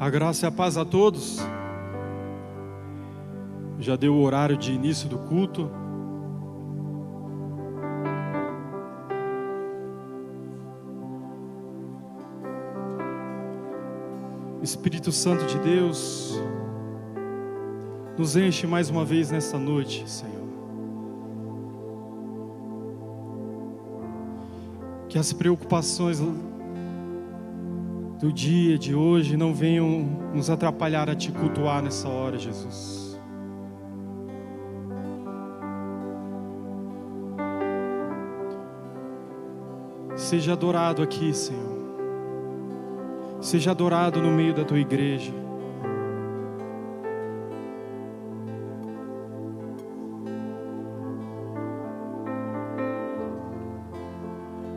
A graça e a paz a todos. Já deu o horário de início do culto. Espírito Santo de Deus, nos enche mais uma vez nesta noite, Senhor. Que as preocupações do dia de hoje não venham nos atrapalhar a te cultuar nessa hora, Jesus. Seja adorado aqui, Senhor. Seja adorado no meio da tua igreja.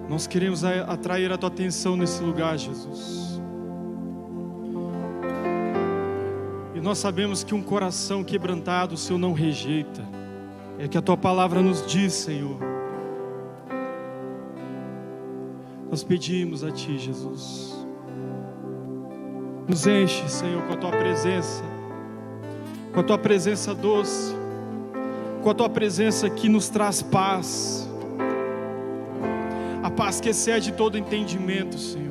Nós queremos atrair a tua atenção nesse lugar, Jesus. E nós sabemos que um coração quebrantado o Senhor não rejeita. É que a tua palavra nos diz, Senhor. Nós pedimos a ti, Jesus. Nos enche, Senhor, com a tua presença. Com a tua presença doce. Com a tua presença que nos traz paz. A paz que excede todo entendimento, Senhor.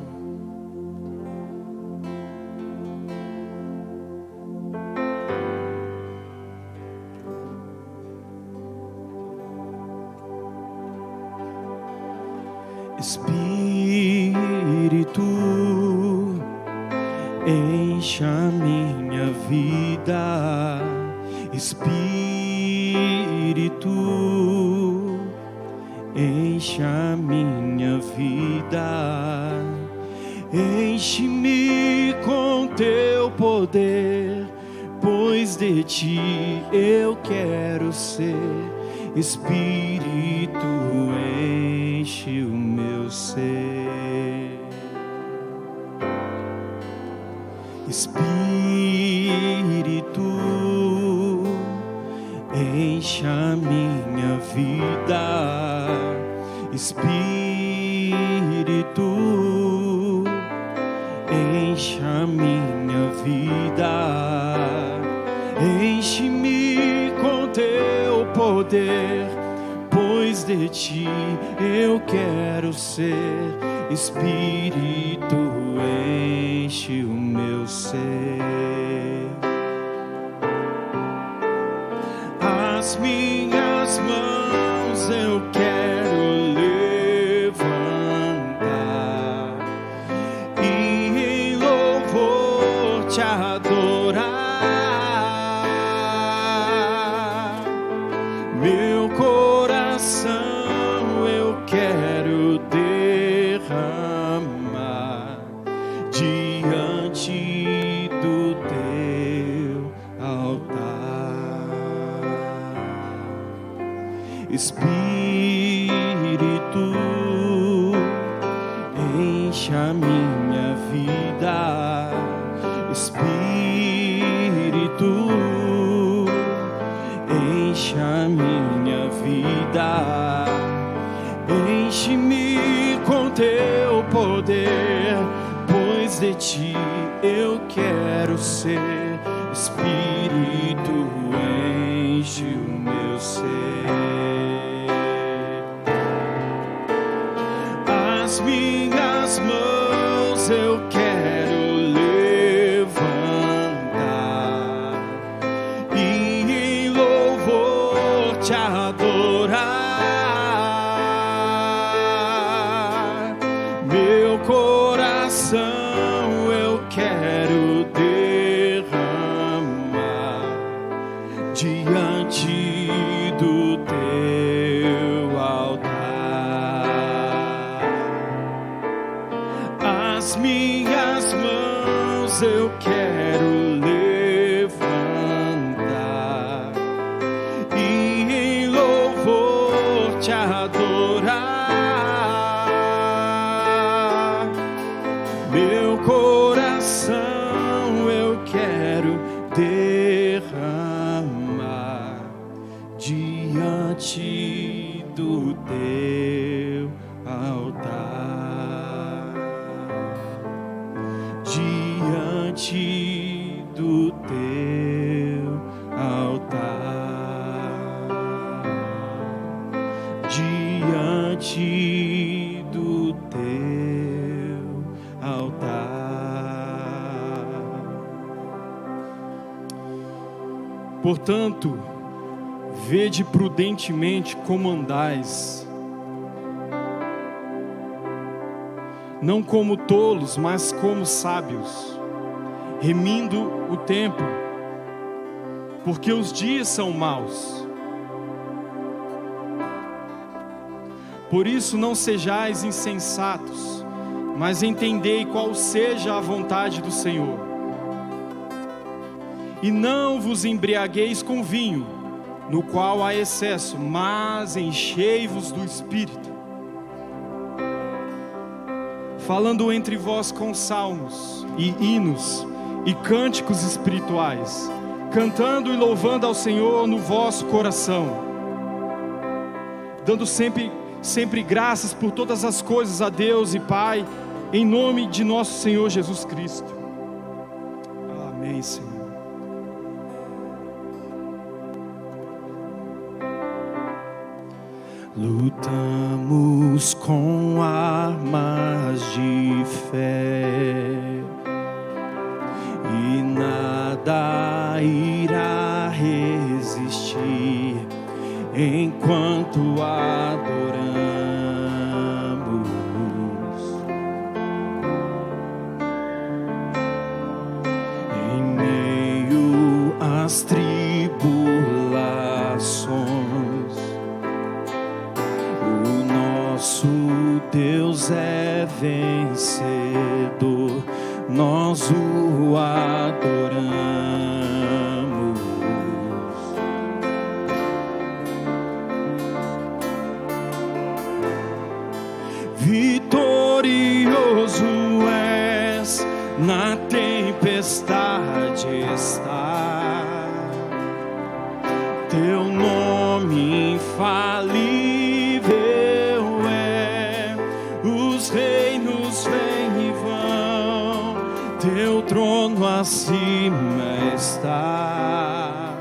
Espírito, enche a minha vida. Espírito, enche a minha vida. Enche-me com teu poder, pois de ti eu quero ser. Espírito, enche o meu ser. Espírito, enche a minha vida. Espírito, enche a minha vida. Enche-me com teu poder, pois de ti eu quero ser. Espírito, enche o meu ser. As minhas mãos eu quero levantar e em louvor te adorar. Meu coração eu quero derramar diante do teu altar. Espírito, enche a minha vida. Espírito, enche a minha vida. Enche-me com teu poder, pois de ti eu quero ser. Espírito, enche o meu ser. As minhas mãos eu quero levantar e em louvor te adorar. Meu coração eu quero derramar diante do teu altar. As minhas mãos eu quero levantar e em louvor te adorar. Meu coração eu quero derramar diante do teu altar. Diante diante do teu altar, diante do teu altar. Portanto, vede prudentemente como andais, não como tolos, mas como sábios, remindo o tempo, porque os dias são maus. Por isso não sejais insensatos, mas entendei qual seja a vontade do Senhor. E não vos embriagueis com vinho, no qual há excesso, mas enchei-vos do Espírito, falando entre vós com salmos e hinos e cânticos espirituais, cantando e louvando ao Senhor no vosso coração, dando sempre graças por todas as coisas a Deus e Pai, em nome de nosso Senhor Jesus Cristo. Amém, Senhor. Lutamos com armas de fé, e nada irá resistir enquanto adoramos. Em meio às tribulações, nosso Deus é vencedor, nós o adoramos. Vitorioso és, na tempestade está, teu nome infalível. Reinos vêm e vão, teu trono acima está,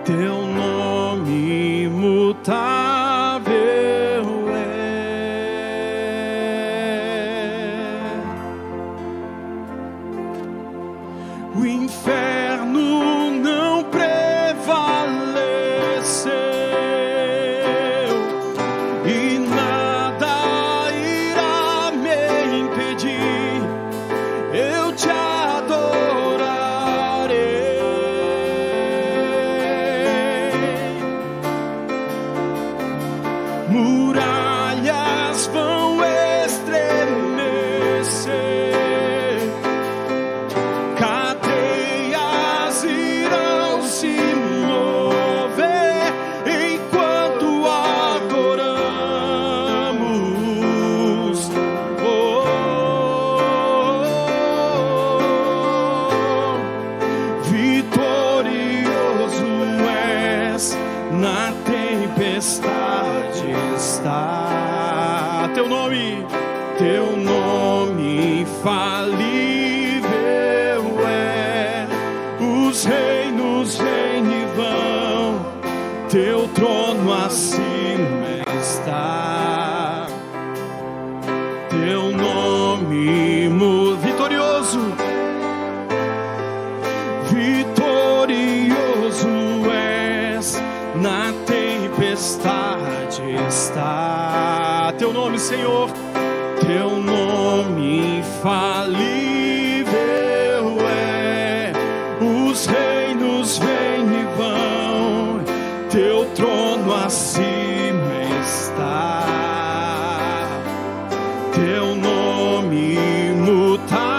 teu nome imutável é. O inferno não prevaleceu, e nada eu te adorarei. Muralhas vão estremecer, cadeias irão se mover enquanto adoramos. Na tempestade está, teu nome infalível é. Os reinos vêm e vão, teu trono acima está, teu nome vitorioso, vitorioso és. Na tempestade está, teu nome, Senhor, teu nome infalível é. Os reinos vêm e vão, teu trono acima está, teu nome imutável.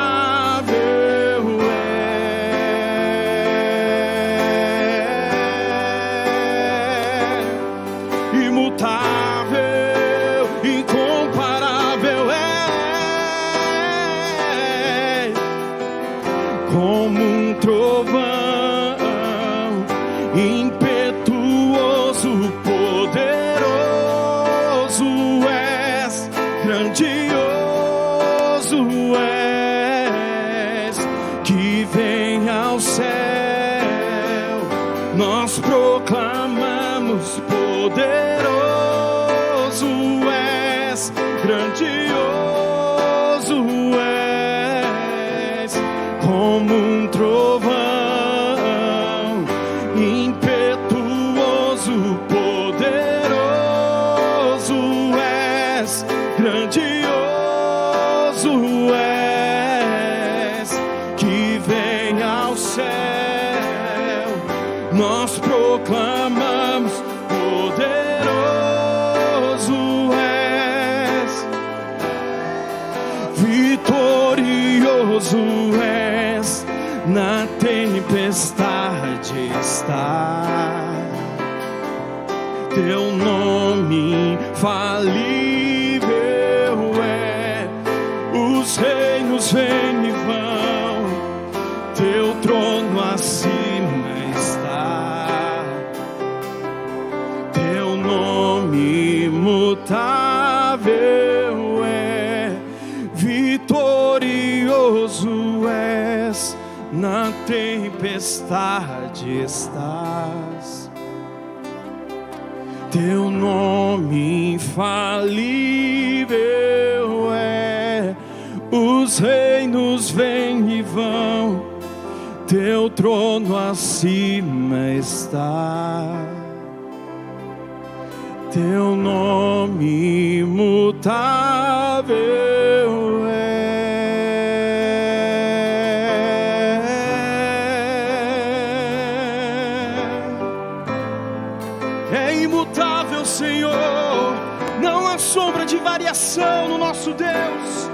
Imutável, incomparável é, como um trovão, impetuoso, poderoso és, grandioso és, que vem ao céu. Nós proclamamos: poderoso és, grandioso és, como um trovão, impetuoso, poderoso és, grandioso és, que vem ao céu. Nós proclamamos: poderoso és, vitorioso és, na tempestade está. Teu nome infalível é, os reinos vêm e vão, teu trono acima está. Teu nome imutável é, vitorioso és, na tempestade estás. Teu nome infalível é, os reinos vêm e vão, teu trono acima está. Teu nome imutável é imutável, Senhor. Não há sombra de variação no nosso Deus.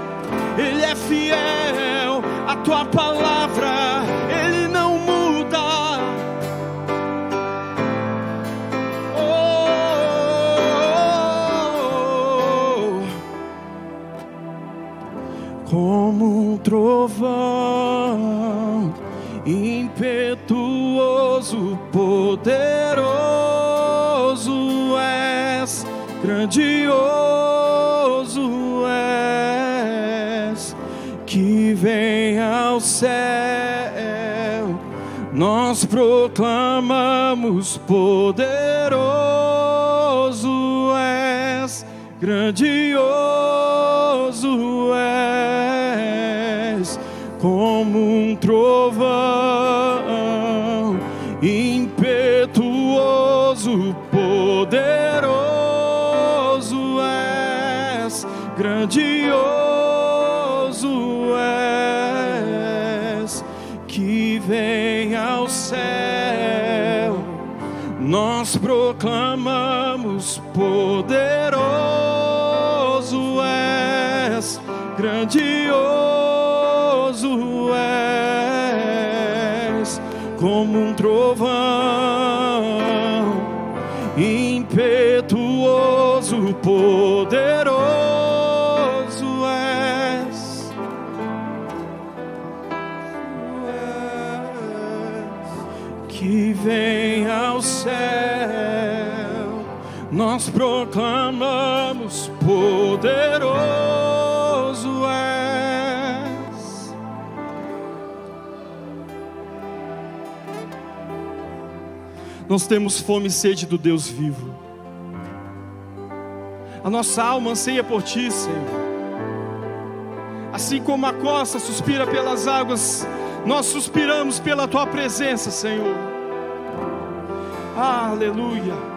Ele é fiel, a tua palavra Ele não muda. Como um trovão, impetuoso, poderoso és, grandioso és, que vem ao céu. Nós proclamamos: poderoso és, grandioso és, como um trovão, impetuoso, poderoso és, grandioso és, que vem ao céu. Nós proclamamos: poderoso és, grandioso és, como um trovão, impetuoso, poderoso és, que vem ao céu. Nós proclamamos: poderoso és. Nós temos fome e sede do Deus vivo. A nossa alma anseia por Ti, Senhor. Assim como a costa suspira pelas águas, nós suspiramos pela Tua presença, Senhor. Aleluia.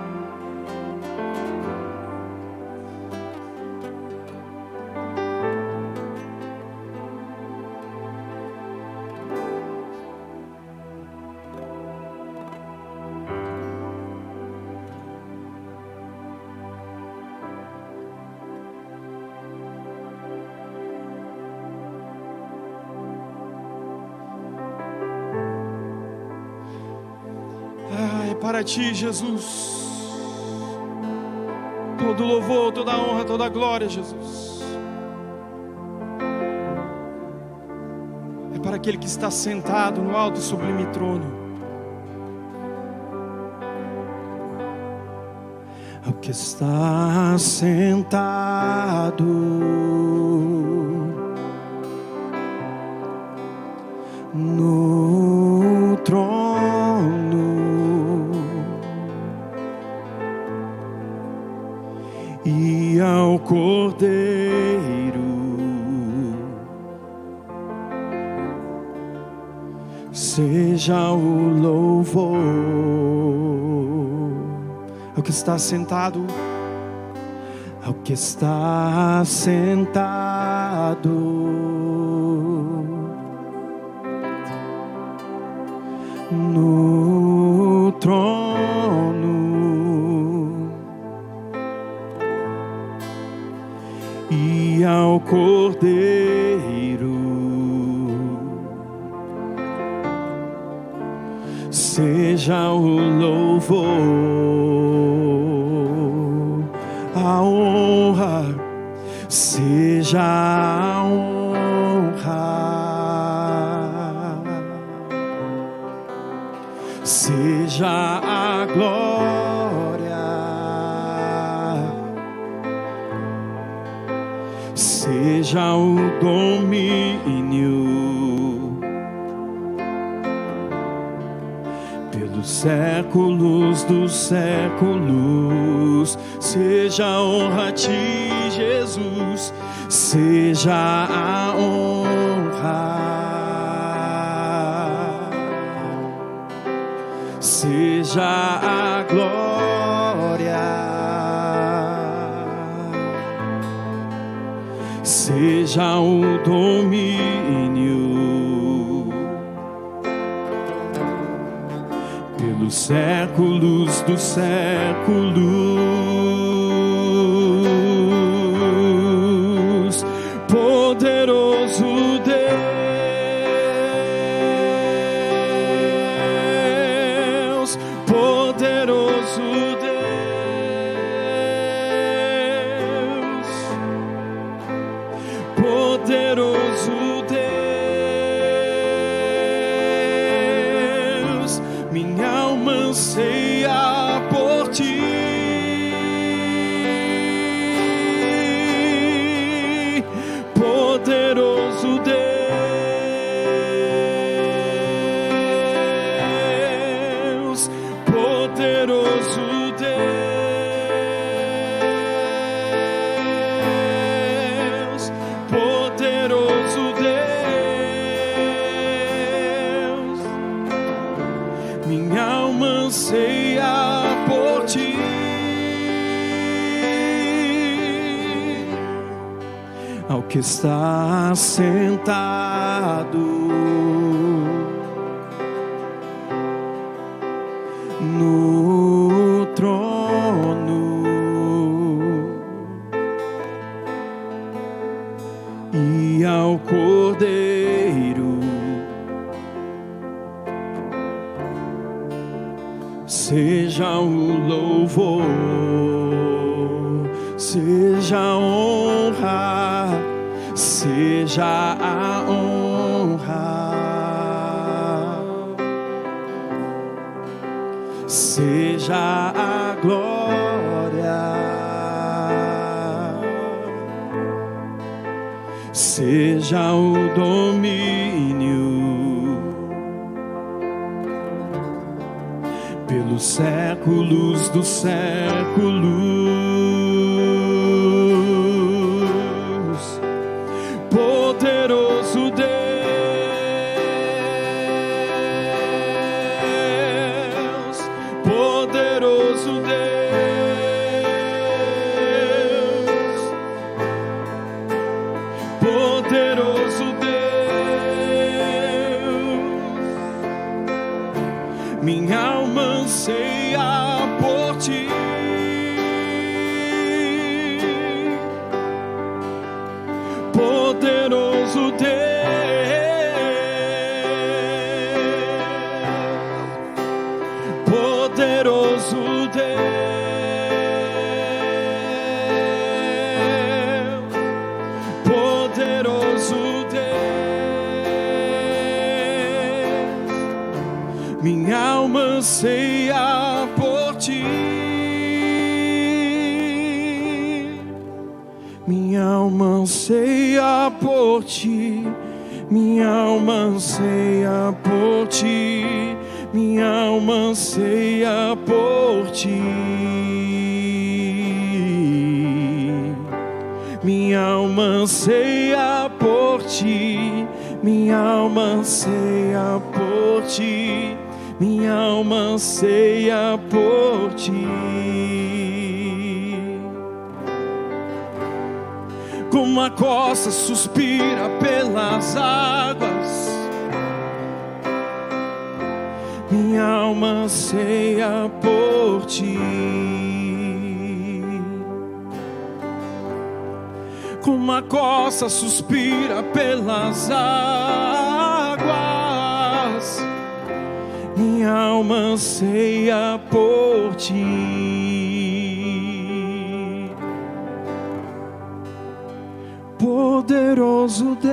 Para Ti, Jesus, todo louvor, toda honra, toda glória, Jesus. É para aquele que está sentado no alto e sublime trono. Ao que está sentado no trono e ao Cordeiro seja o louvor. Ao que está sentado, ao que está sentado no trono e ao Cordeiro seja o louvor, a honra, seja a honra, seja a glória, seja o domínio pelos séculos dos séculos. Seja a honra a ti, Jesus, seja a honra, seja a glória, seja o domínio pelos séculos dos séculos. Poderoso Deus, poderoso Deus, poderoso Deus, minha alma anseia por ti. Poderoso Deus, poderoso Deus, poderoso Deus, minha alma anseia por ti. Ao que está sentado no trono e ao Cordeiro seja o louvor, seja a honra, seja a honra, seja a glória, seja o domínio pelos séculos dos séculos. Poderoso Deus, poderoso Deus, poderoso Deus, minha alma anseia por ti. Poderoso Deus, poderoso Deus, poderoso Deus, minha alma anseia por ti. Minha alma anseia por ti, minha alma anseia por ti, minha alma anseia por ti. Minha alma anseia por ti, minha alma anseia por ti, minha alma anseia por ti. Como a costa suspira pelas águas, minha alma anseia por ti. Como a costa suspira pelas águas, minha alma anseia por ti. Poderoso Deus,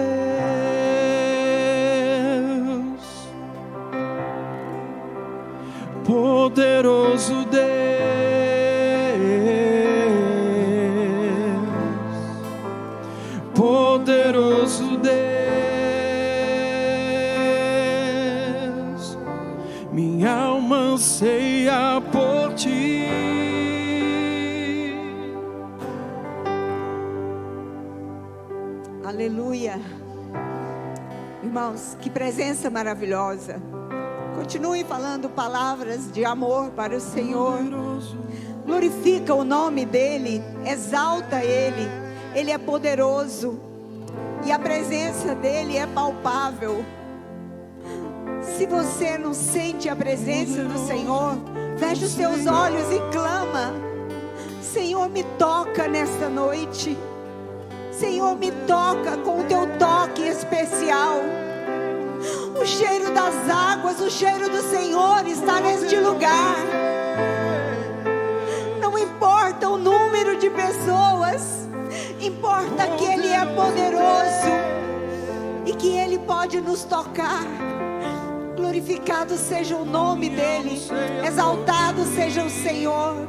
poderoso Deus, poderoso Deus, minha alma anseia por ti. Aleluia. Irmãos, que presença maravilhosa. Continue falando palavras de amor para o Senhor. Glorifica o nome dEle, exalta Ele. Ele é poderoso e a presença dEle é palpável. Se você não sente a presença do Senhor, feche os seus olhos e clama: Senhor, me toca nesta noite. Senhor, me toca com o teu toque especial. O cheiro das águas, o cheiro do Senhor está neste lugar. Não importa o número de pessoas, importa que Ele é poderoso e que Ele pode nos tocar. Glorificado seja o nome dEle, exaltado seja o Senhor.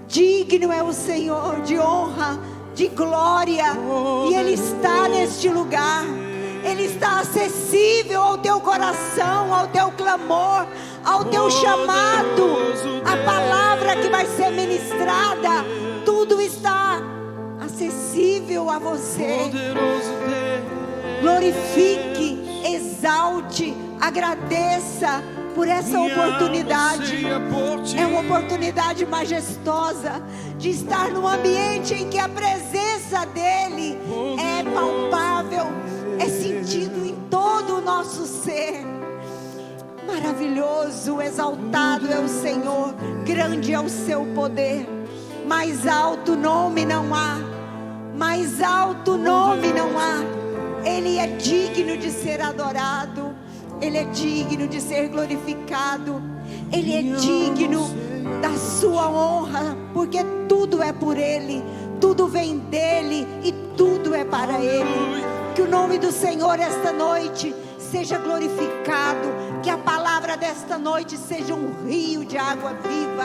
Digno é o Senhor de honra, de glória, e Ele está neste lugar. Ele está acessível ao teu coração, ao teu clamor, ao teu chamado. A palavra que vai ser ministrada, tudo está acessível a você. Glorifique, exalte, agradeça por essa oportunidade. É uma oportunidade majestosa de estar num ambiente em que a presença dEle é palpável, é sentido em todo o nosso ser. Maravilhoso, exaltado é o Senhor, grande é o seu poder. Mais alto nome não há, mais alto nome não há. Ele é digno de ser adorado, Ele é digno de ser glorificado, Ele é digno da sua honra, porque tudo é por Ele, tudo vem dEle e tudo é para Ele. Que o nome do Senhor esta noite seja glorificado, que a palavra desta noite seja um rio de água viva,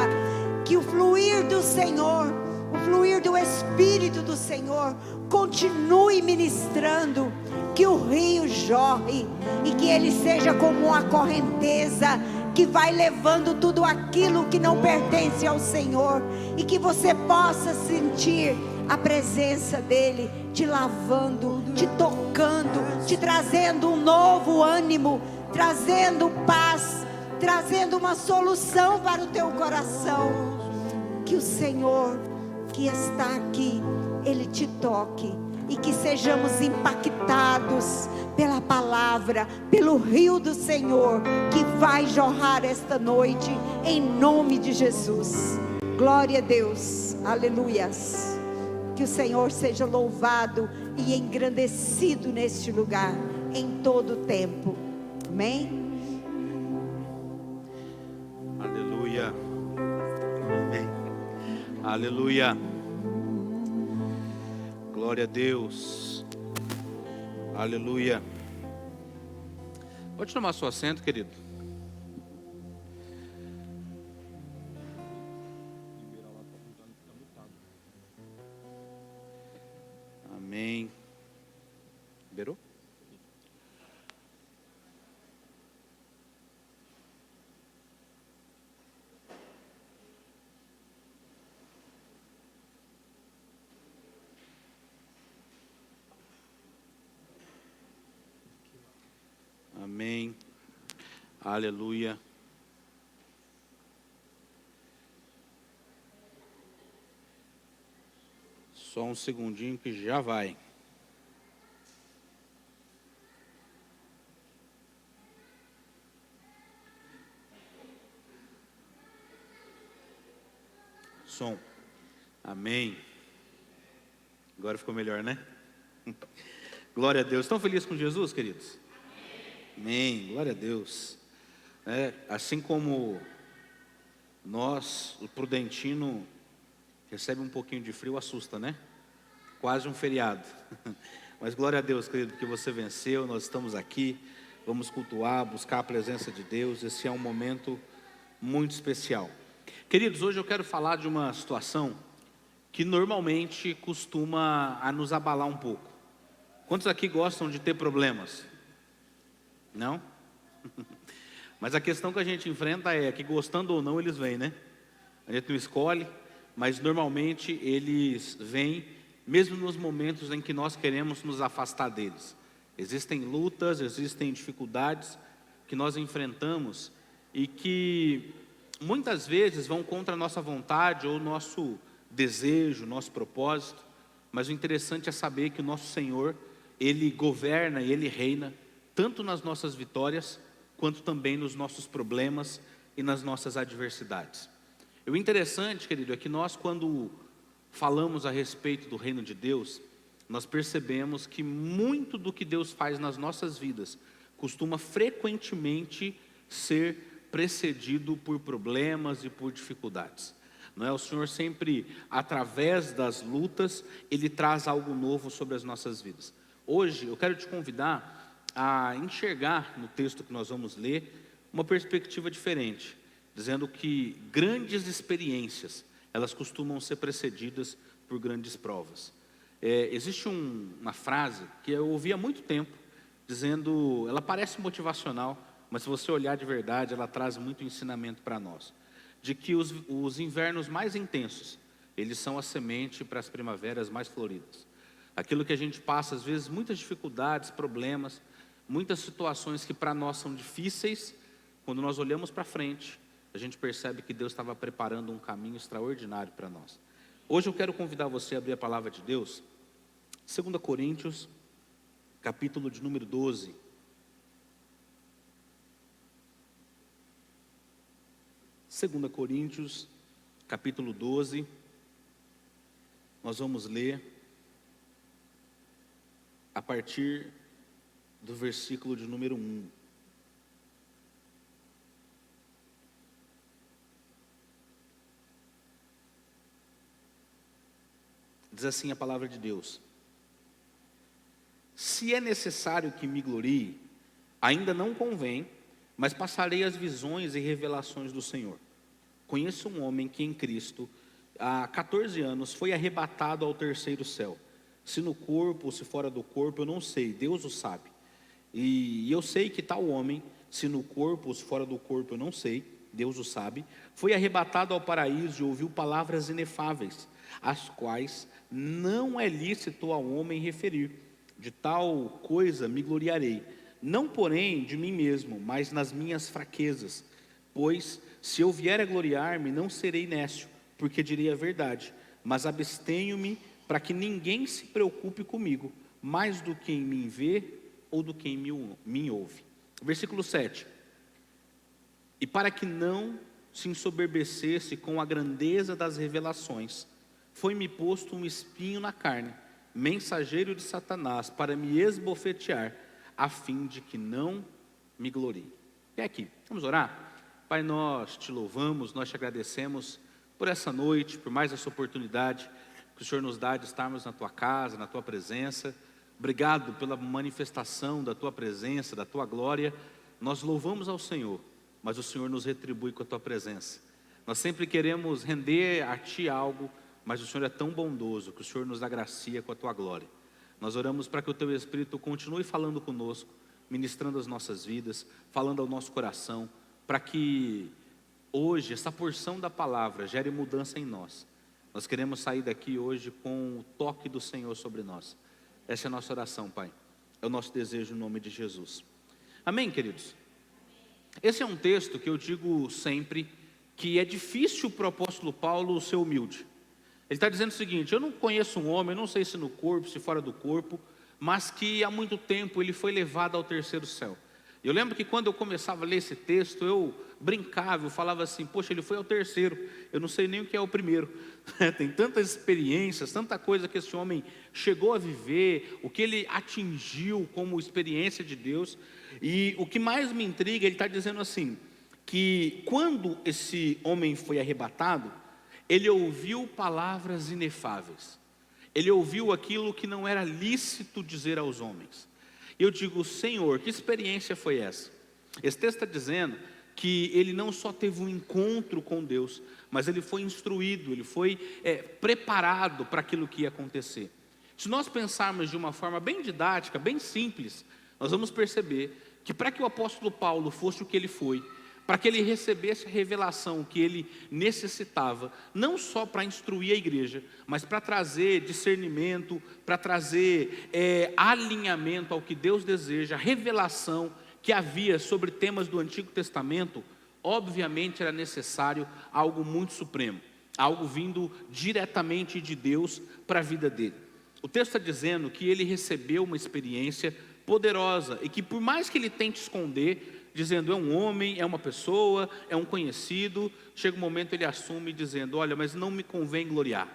que o fluir do Senhor, o fluir do Espírito do Senhor continue ministrando, que o rio jorre e que ele seja como uma correnteza que vai levando tudo aquilo que não pertence ao Senhor, e que você possa sentir a presença dEle te lavando, te tocando, te trazendo um novo ânimo, trazendo paz, trazendo uma solução para o teu coração. Que o Senhor que está aqui, Ele te toque, e que sejamos impactados pela palavra, pelo rio do Senhor que vai jorrar esta noite, em nome de Jesus. Glória a Deus, aleluias. Que o Senhor seja louvado e engrandecido neste lugar, em todo o tempo. Amém? Aleluia. Amém. Aleluia. Glória a Deus. Aleluia. Pode tomar seu assento, querido. Amém. Liberou? Aleluia. Só um segundinho que já vai. Som. Amém. Agora ficou melhor, né? Glória a Deus. Estão felizes com Jesus, queridos? Amém. Glória a Deus. Assim como nós, o prudentino, recebe um pouquinho de frio, assusta, né? Quase um feriado. Mas glória a Deus, querido, porque você venceu, nós estamos aqui, vamos cultuar, buscar a presença de Deus. Esse é um momento muito especial. Queridos, hoje eu quero falar de uma situação que normalmente costuma a nos abalar um pouco. Quantos aqui gostam de ter problemas? Não? Mas a questão que a gente enfrenta é que, gostando ou não, eles vêm, né? A gente não escolhe, mas normalmente eles vêm, mesmo nos momentos em que nós queremos nos afastar deles. Existem lutas, existem dificuldades que nós enfrentamos e que muitas vezes vão contra a nossa vontade ou nosso desejo, nosso propósito. Mas o interessante é saber que o nosso Senhor, Ele governa e Ele reina, tanto nas nossas vitórias, quanto também nos nossos problemas e nas nossas adversidades. E o interessante, querido, é que nós, quando falamos a respeito do reino de Deus, nós percebemos que muito do que Deus faz nas nossas vidas costuma frequentemente ser precedido por problemas e por dificuldades. Não é? O Senhor sempre, através das lutas, Ele traz algo novo sobre as nossas vidas. Hoje eu quero te convidar a enxergar no texto que nós vamos ler uma perspectiva diferente, dizendo que grandes experiências, elas costumam ser precedidas por grandes provas. Existe uma frase que eu ouvi há muito tempo, dizendo, ela parece motivacional, mas se você olhar de verdade, ela traz muito ensinamento para nós, de que os invernos mais intensos, eles são a semente para as primaveras mais floridas. Aquilo que a gente passa, às vezes, muitas dificuldades, problemas, muitas situações que para nós são difíceis, quando nós olhamos para frente, a gente percebe que Deus estava preparando um caminho extraordinário para nós. Hoje eu quero convidar você a abrir a palavra de Deus, 2 Coríntios, capítulo de número 12. Segunda Coríntios, capítulo 12, nós vamos ler a partir do versículo de número 1. Diz assim a palavra de Deus: se é necessário que me glorie, ainda não convém, mas passarei as visões e revelações do Senhor. Conheço um homem que em Cristo, há 14 anos, foi arrebatado ao terceiro céu. Se no corpo ou se fora do corpo, eu não sei, Deus o sabe. E eu sei que tal homem, se no corpo ou se fora do corpo, eu não sei, Deus o sabe, foi arrebatado ao paraíso e ouviu palavras inefáveis, as quais não é lícito ao homem referir. De tal coisa me gloriarei, não porém de mim mesmo, mas nas minhas fraquezas. Pois se eu vier a gloriar-me, não serei nécio, porque direi a verdade, mas abstenho-me para que ninguém se preocupe comigo, mais do que em mim vê ou do que em mim ouve. Versículo 7. E para que não se ensoberbecesse com a grandeza das revelações, foi-me posto um espinho na carne, mensageiro de Satanás, para me esbofetear, a fim de que não me glorie. E aqui, vamos orar? Pai, nós te louvamos, nós te agradecemos por essa noite, por mais essa oportunidade que o Senhor nos dá de estarmos na tua casa, na tua presença. Obrigado pela manifestação da tua presença, da tua glória. Nós louvamos ao Senhor, mas o Senhor nos retribui com a tua presença. Nós sempre queremos render a ti algo, mas o Senhor é tão bondoso que o Senhor nos agracia com a tua glória. Nós oramos para que o teu Espírito continue falando conosco, ministrando as nossas vidas, falando ao nosso coração, para que hoje essa porção da palavra gere mudança em nós. Nós queremos sair daqui hoje com o toque do Senhor sobre nós. Essa é a nossa oração, Pai. É o nosso desejo em nome de Jesus. Amém, queridos? Esse é um texto que eu digo sempre que é difícil para o apóstolo Paulo ser humilde. Ele está dizendo o seguinte: eu não conheço um homem, eu não sei se no corpo, se fora do corpo, mas que há muito tempo ele foi levado ao terceiro céu. Eu lembro que quando eu começava a ler esse texto, eu brincava, eu falava assim: poxa, ele foi ao terceiro, eu não sei nem o que é o primeiro. Tem tantas experiências, tanta coisa que esse homem chegou a viver, o que ele atingiu como experiência de Deus. E o que mais me intriga, ele está dizendo assim, que quando esse homem foi arrebatado, ele ouviu palavras inefáveis, ele ouviu aquilo que não era lícito dizer aos homens. E eu digo: Senhor, que experiência foi essa? Esse texto está dizendo que ele não só teve um encontro com Deus, mas ele foi instruído, ele foi preparado para aquilo que ia acontecer. Se nós pensarmos de uma forma bem didática, bem simples, nós vamos perceber que para que o apóstolo Paulo fosse o que ele foi, para que ele recebesse a revelação que ele necessitava, não só para instruir a igreja, mas para trazer discernimento, para trazer alinhamento ao que Deus deseja, revelação que havia sobre temas do Antigo Testamento, obviamente era necessário algo muito supremo, algo vindo diretamente de Deus para a vida dele. O texto está dizendo que ele recebeu uma experiência poderosa e que, por mais que ele tente esconder, dizendo é um homem, é uma pessoa, é um conhecido, chega um momento ele assume dizendo: olha, mas não me convém gloriar,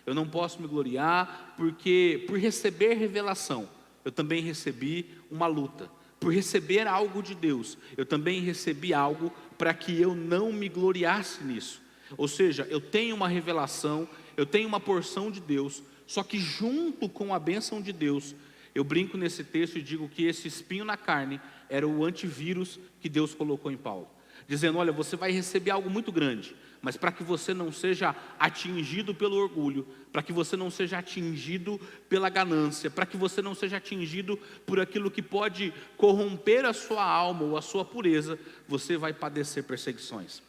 eu não posso me gloriar, porque por receber revelação, eu também recebi uma luta, por receber algo de Deus, eu também recebi algo para que eu não me gloriasse nisso. Ou seja, eu tenho uma revelação, eu tenho uma porção de Deus, só que junto com a bênção de Deus, eu brinco nesse texto e digo que esse espinho na carne era o antivírus que Deus colocou em Paulo, dizendo: olha, você vai receber algo muito grande, mas para que você não seja atingido pelo orgulho, para que você não seja atingido pela ganância, para que você não seja atingido por aquilo que pode corromper a sua alma ou a sua pureza, você vai padecer perseguições.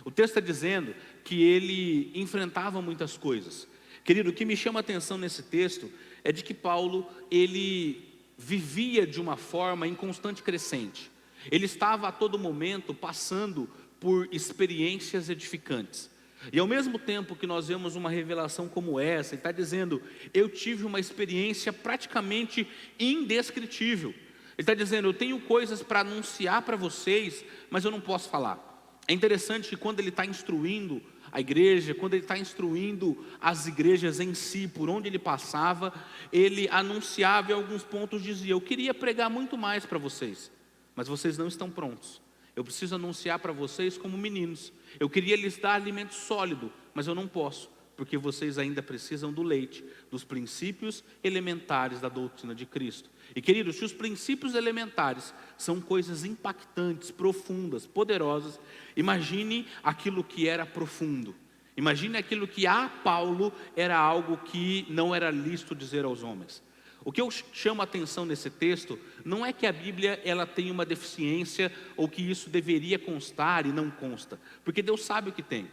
O texto está dizendo que ele enfrentava muitas coisas. Querido, o que me chama a atenção nesse texto é de que Paulo, ele vivia de uma forma em constante crescente. Ele estava a todo momento passando por experiências edificantes. E ao mesmo tempo que nós vemos uma revelação como essa, ele está dizendo: eu tive uma experiência praticamente indescritível. Ele está dizendo: eu tenho coisas para anunciar para vocês, mas eu não posso falar. É interessante que quando ele está instruindo a igreja, quando ele está instruindo as igrejas em si, por onde ele passava, ele anunciava em alguns pontos, dizia: eu queria pregar muito mais para vocês, mas vocês não estão prontos. Eu preciso anunciar para vocês como meninos. Eu queria lhes dar alimento sólido, mas eu não posso, porque vocês ainda precisam do leite, dos princípios elementares da doutrina de Cristo. E queridos, se os princípios elementares são coisas impactantes, profundas, poderosas, imagine aquilo que era profundo. Imagine aquilo que a Paulo era algo que não era lícito dizer aos homens. O que eu chamo a atenção nesse texto não é que a Bíblia ela tem uma deficiência ou que isso deveria constar e não consta, porque Deus sabe o que tem.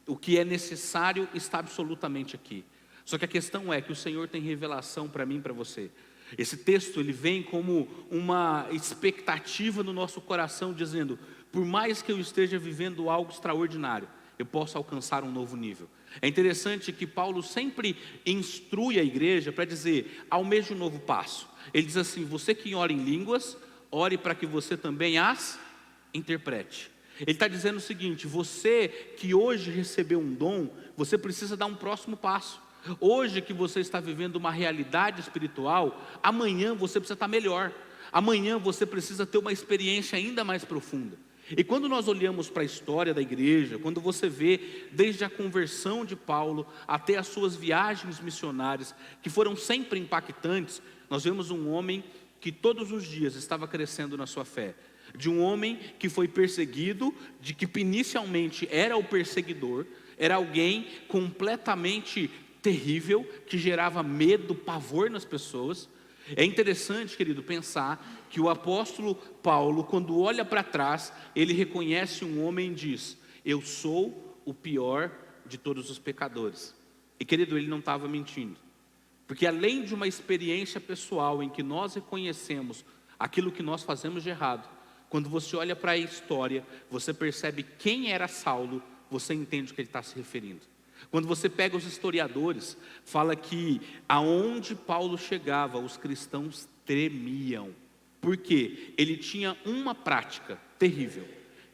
O que é necessário está absolutamente aqui. Só que a questão é que o Senhor tem revelação para mim e para você. Esse texto ele vem como uma expectativa no nosso coração, dizendo: por mais que eu esteja vivendo algo extraordinário, eu posso alcançar um novo nível. É interessante que Paulo sempre instrui a igreja para dizer: almeje um novo passo. Ele diz assim: você que ora em línguas, ore para que você também as interprete. Ele está dizendo o seguinte: você que hoje recebeu um dom, você precisa dar um próximo passo. Hoje que você está vivendo uma realidade espiritual, amanhã você precisa estar melhor. Amanhã você precisa ter uma experiência ainda mais profunda. E quando nós olhamos para a história da igreja, quando você vê desde a conversão de Paulo até as suas viagens missionárias, que foram sempre impactantes, nós vemos um homem que todos os dias estava crescendo na sua fé. De um homem que foi perseguido, de que inicialmente era o perseguidor, era alguém completamente terrível, que gerava medo, pavor nas pessoas. É interessante, querido, pensar que o apóstolo Paulo, quando olha para trás, ele reconhece um homem e diz: eu sou o pior de todos os pecadores. E querido, ele não estava mentindo, porque além de uma experiência pessoal em que nós reconhecemos aquilo que nós fazemos de errado, quando você olha para a história, você percebe quem era Saulo, você entende o que ele está se referindo. Quando você pega os historiadores, fala que aonde Paulo chegava, os cristãos tremiam. Por quê? Ele tinha uma prática terrível,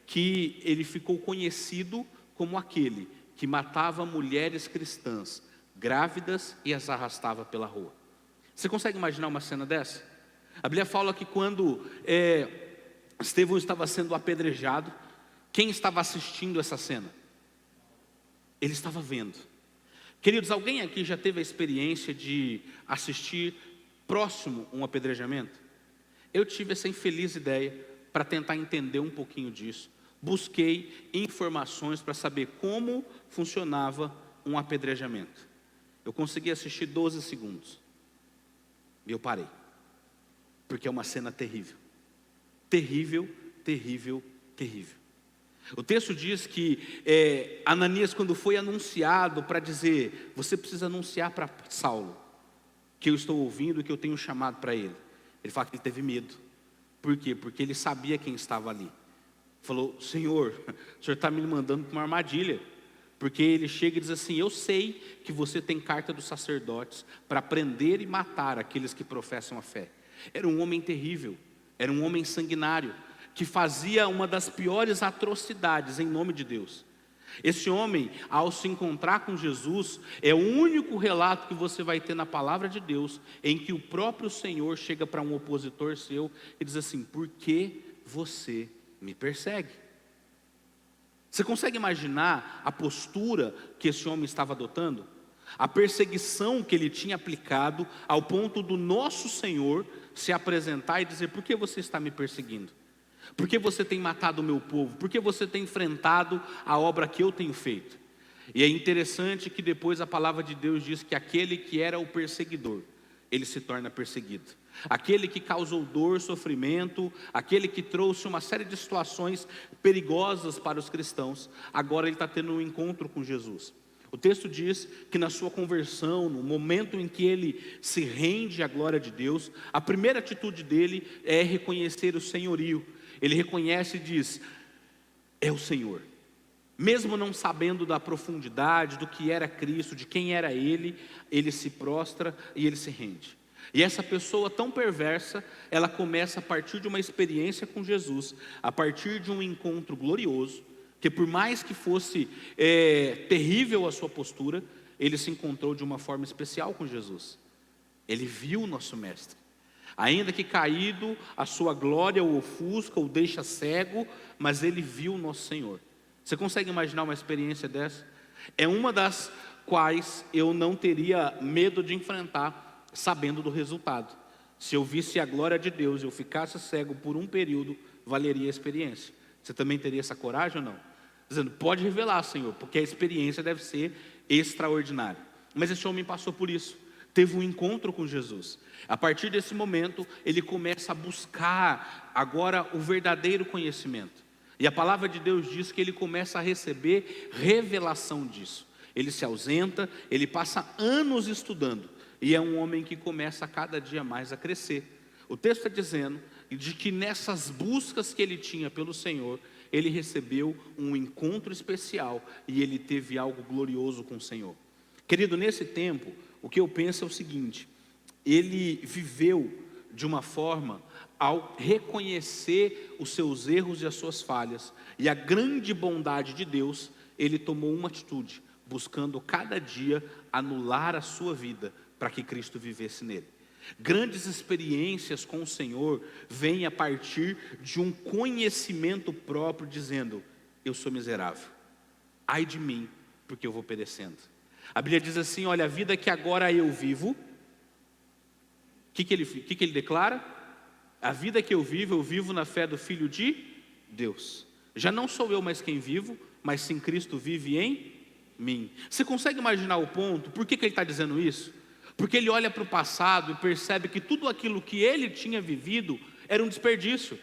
que ele ficou conhecido como aquele que matava mulheres cristãs, grávidas, e as arrastava pela rua. Você consegue imaginar uma cena dessa? A Bíblia fala que quando Estevão estava sendo apedrejado, quem estava assistindo essa cena? Ele estava vendo. Queridos, alguém aqui já teve a experiência de assistir próximo um apedrejamento? Eu tive essa infeliz ideia para tentar entender um pouquinho disso. Busquei informações para saber como funcionava um apedrejamento. Eu consegui assistir 12 segundos. E eu parei. Porque é uma cena terrível. Terrível, terrível, terrível. O texto diz que Ananias, quando foi anunciado para dizer, você precisa anunciar para Saulo que eu estou ouvindo e que eu tenho chamado para ele. Ele fala que ele teve medo. Por quê? Porque ele sabia quem estava ali. Falou, Senhor, o Senhor está me mandando para uma armadilha. Porque ele chega e diz assim, eu sei que você tem carta dos sacerdotes para prender e matar aqueles que professam a fé. Era um homem terrível, era um homem sanguinário, que fazia uma das piores atrocidades em nome de Deus. Esse homem, ao se encontrar com Jesus, é o único relato que você vai ter na palavra de Deus, em que o próprio Senhor chega para um opositor seu e diz assim, por que você me persegue? Você consegue imaginar a postura que esse homem estava adotando? A perseguição que ele tinha aplicado ao ponto do nosso Senhor se apresentar e dizer, por que você está me perseguindo? Por que você tem matado o meu povo? Por que você tem enfrentado a obra que eu tenho feito? E é interessante que depois a palavra de Deus diz que aquele que era o perseguidor, ele se torna perseguido. Aquele que causou dor, sofrimento, aquele que trouxe uma série de situações perigosas para os cristãos, agora ele está tendo um encontro com Jesus. O texto diz que na sua conversão, no momento em que ele se rende à glória de Deus, a primeira atitude dele é reconhecer o senhorio. Ele reconhece e diz, é o Senhor. Mesmo não sabendo da profundidade, do que era Cristo, de quem era ele se prostra e ele se rende. E essa pessoa tão perversa, ela começa a partir de uma experiência com Jesus, a partir de um encontro glorioso, que por mais que fosse terrível a sua postura, ele se encontrou de uma forma especial com Jesus. Ele viu o nosso Mestre. Ainda que caído, a sua glória o ofusca, o deixa cego, mas ele viu o nosso Senhor. Você consegue imaginar uma experiência dessa? É uma das quais eu não teria medo de enfrentar, sabendo do resultado. Se eu visse a glória de Deus e eu ficasse cego por um período, valeria a experiência. Você também teria essa coragem ou não? Dizendo, pode revelar, Senhor, porque a experiência deve ser extraordinária. Mas esse homem passou por isso. Teve um encontro com Jesus. A partir desse momento, ele começa a buscar agora o verdadeiro conhecimento. E a palavra de Deus diz que ele começa a receber revelação disso. Ele se ausenta, ele passa anos estudando. E é um homem que começa a cada dia mais a crescer. O texto está dizendo de que nessas buscas que ele tinha pelo Senhor, ele recebeu um encontro especial e ele teve algo glorioso com o Senhor. Querido, nesse tempo, o que eu penso é o seguinte, ele viveu de uma forma, ao reconhecer os seus erros e as suas falhas, e a grande bondade de Deus, ele tomou uma atitude, buscando cada dia anular a sua vida, para que Cristo vivesse nele. Grandes experiências com o Senhor, vêm a partir de um conhecimento próprio, dizendo, eu sou miserável, ai de mim, porque eu vou perecendo. A Bíblia diz assim, olha, a vida que agora eu vivo, o que ele declara? A vida que eu vivo na fé do Filho de Deus. Já não sou eu mais quem vivo, mas sim Cristo vive em mim. Você consegue imaginar o ponto? Por que ele está dizendo isso? Porque ele olha para o passado e percebe que tudo aquilo que ele tinha vivido era um desperdício.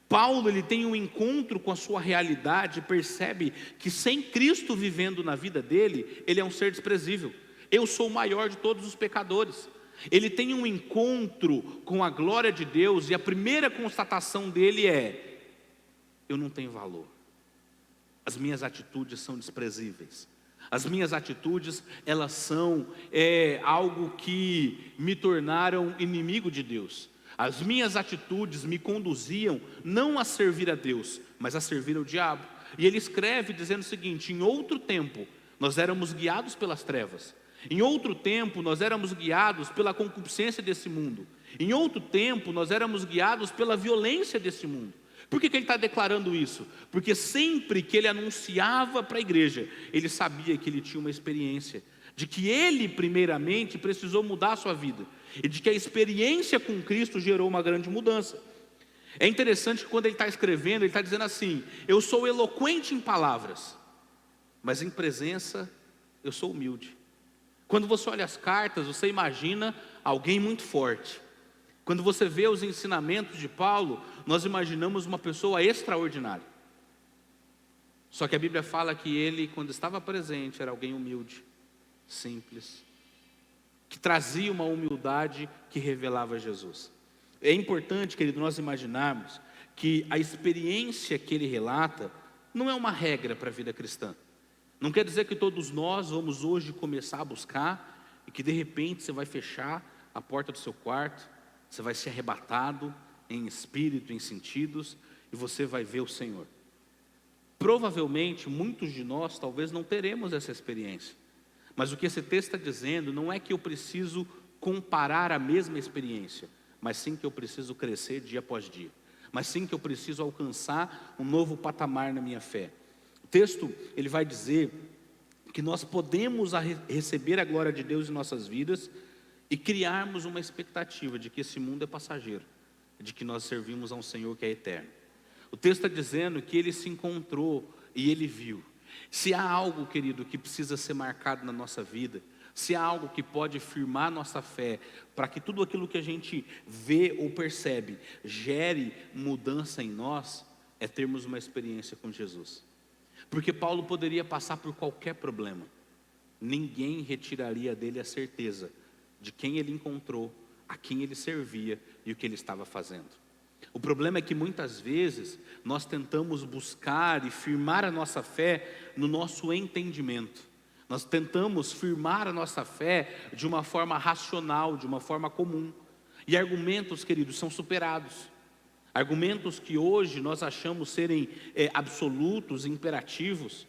Paulo, ele tem um encontro com a sua realidade, percebe que sem Cristo vivendo na vida dele, ele é um ser desprezível. Eu sou o maior de todos os pecadores. Ele tem um encontro com a glória de Deus e a primeira constatação dele é, eu não tenho valor. As minhas atitudes são desprezíveis. As minhas atitudes, elas são algo que me tornaram inimigo de Deus. As minhas atitudes me conduziam não a servir a Deus, mas a servir ao diabo. E ele escreve dizendo o seguinte: em outro tempo nós éramos guiados pelas trevas. Em outro tempo nós éramos guiados pela concupiscência desse mundo. Em outro tempo nós éramos guiados pela violência desse mundo. Por que ele está declarando isso? Porque sempre que ele anunciava para a igreja, ele sabia que ele tinha uma experiência, de que ele primeiramente precisou mudar a sua vida, e de que a experiência com Cristo gerou uma grande mudança. É interessante que quando ele está escrevendo, ele está dizendo assim: eu sou eloquente em palavras, mas em presença eu sou humilde. Quando você olha as cartas, você imagina alguém muito forte. Quando você vê os ensinamentos de Paulo, nós imaginamos uma pessoa extraordinária. Só que a Bíblia fala que ele, quando estava presente, era alguém humilde, simples, que trazia uma humildade que revelava Jesus. É importante, querido, nós imaginarmos que a experiência que ele relata não é uma regra para a vida cristã. Não quer dizer que todos nós vamos hoje começar a buscar e que de repente você vai fechar a porta do seu quarto, você vai ser arrebatado em espírito, em sentidos, e você vai ver o Senhor. Provavelmente, muitos de nós talvez não teremos essa experiência. Mas o que esse texto está dizendo não é que eu preciso comparar a mesma experiência, mas sim que eu preciso crescer dia após dia. Mas sim que eu preciso alcançar um novo patamar na minha fé. O texto, ele vai dizer que nós podemos receber a glória de Deus em nossas vidas e criarmos uma expectativa de que esse mundo é passageiro, de que nós servimos a um Senhor que é eterno. O texto está dizendo que ele se encontrou e ele viu. Se há algo, querido, que precisa ser marcado na nossa vida, se há algo que pode firmar nossa fé, para que tudo aquilo que a gente vê ou percebe gere mudança em nós, é termos uma experiência com Jesus. Porque Paulo poderia passar por qualquer problema, ninguém retiraria dele a certeza de quem ele encontrou, a quem ele servia e o que ele estava fazendo. O problema é que muitas vezes nós tentamos buscar e firmar a nossa fé no nosso entendimento. Nós tentamos firmar a nossa fé de uma forma racional, de uma forma comum. E argumentos, queridos, são superados. Argumentos que hoje nós achamos serem absolutos, imperativos.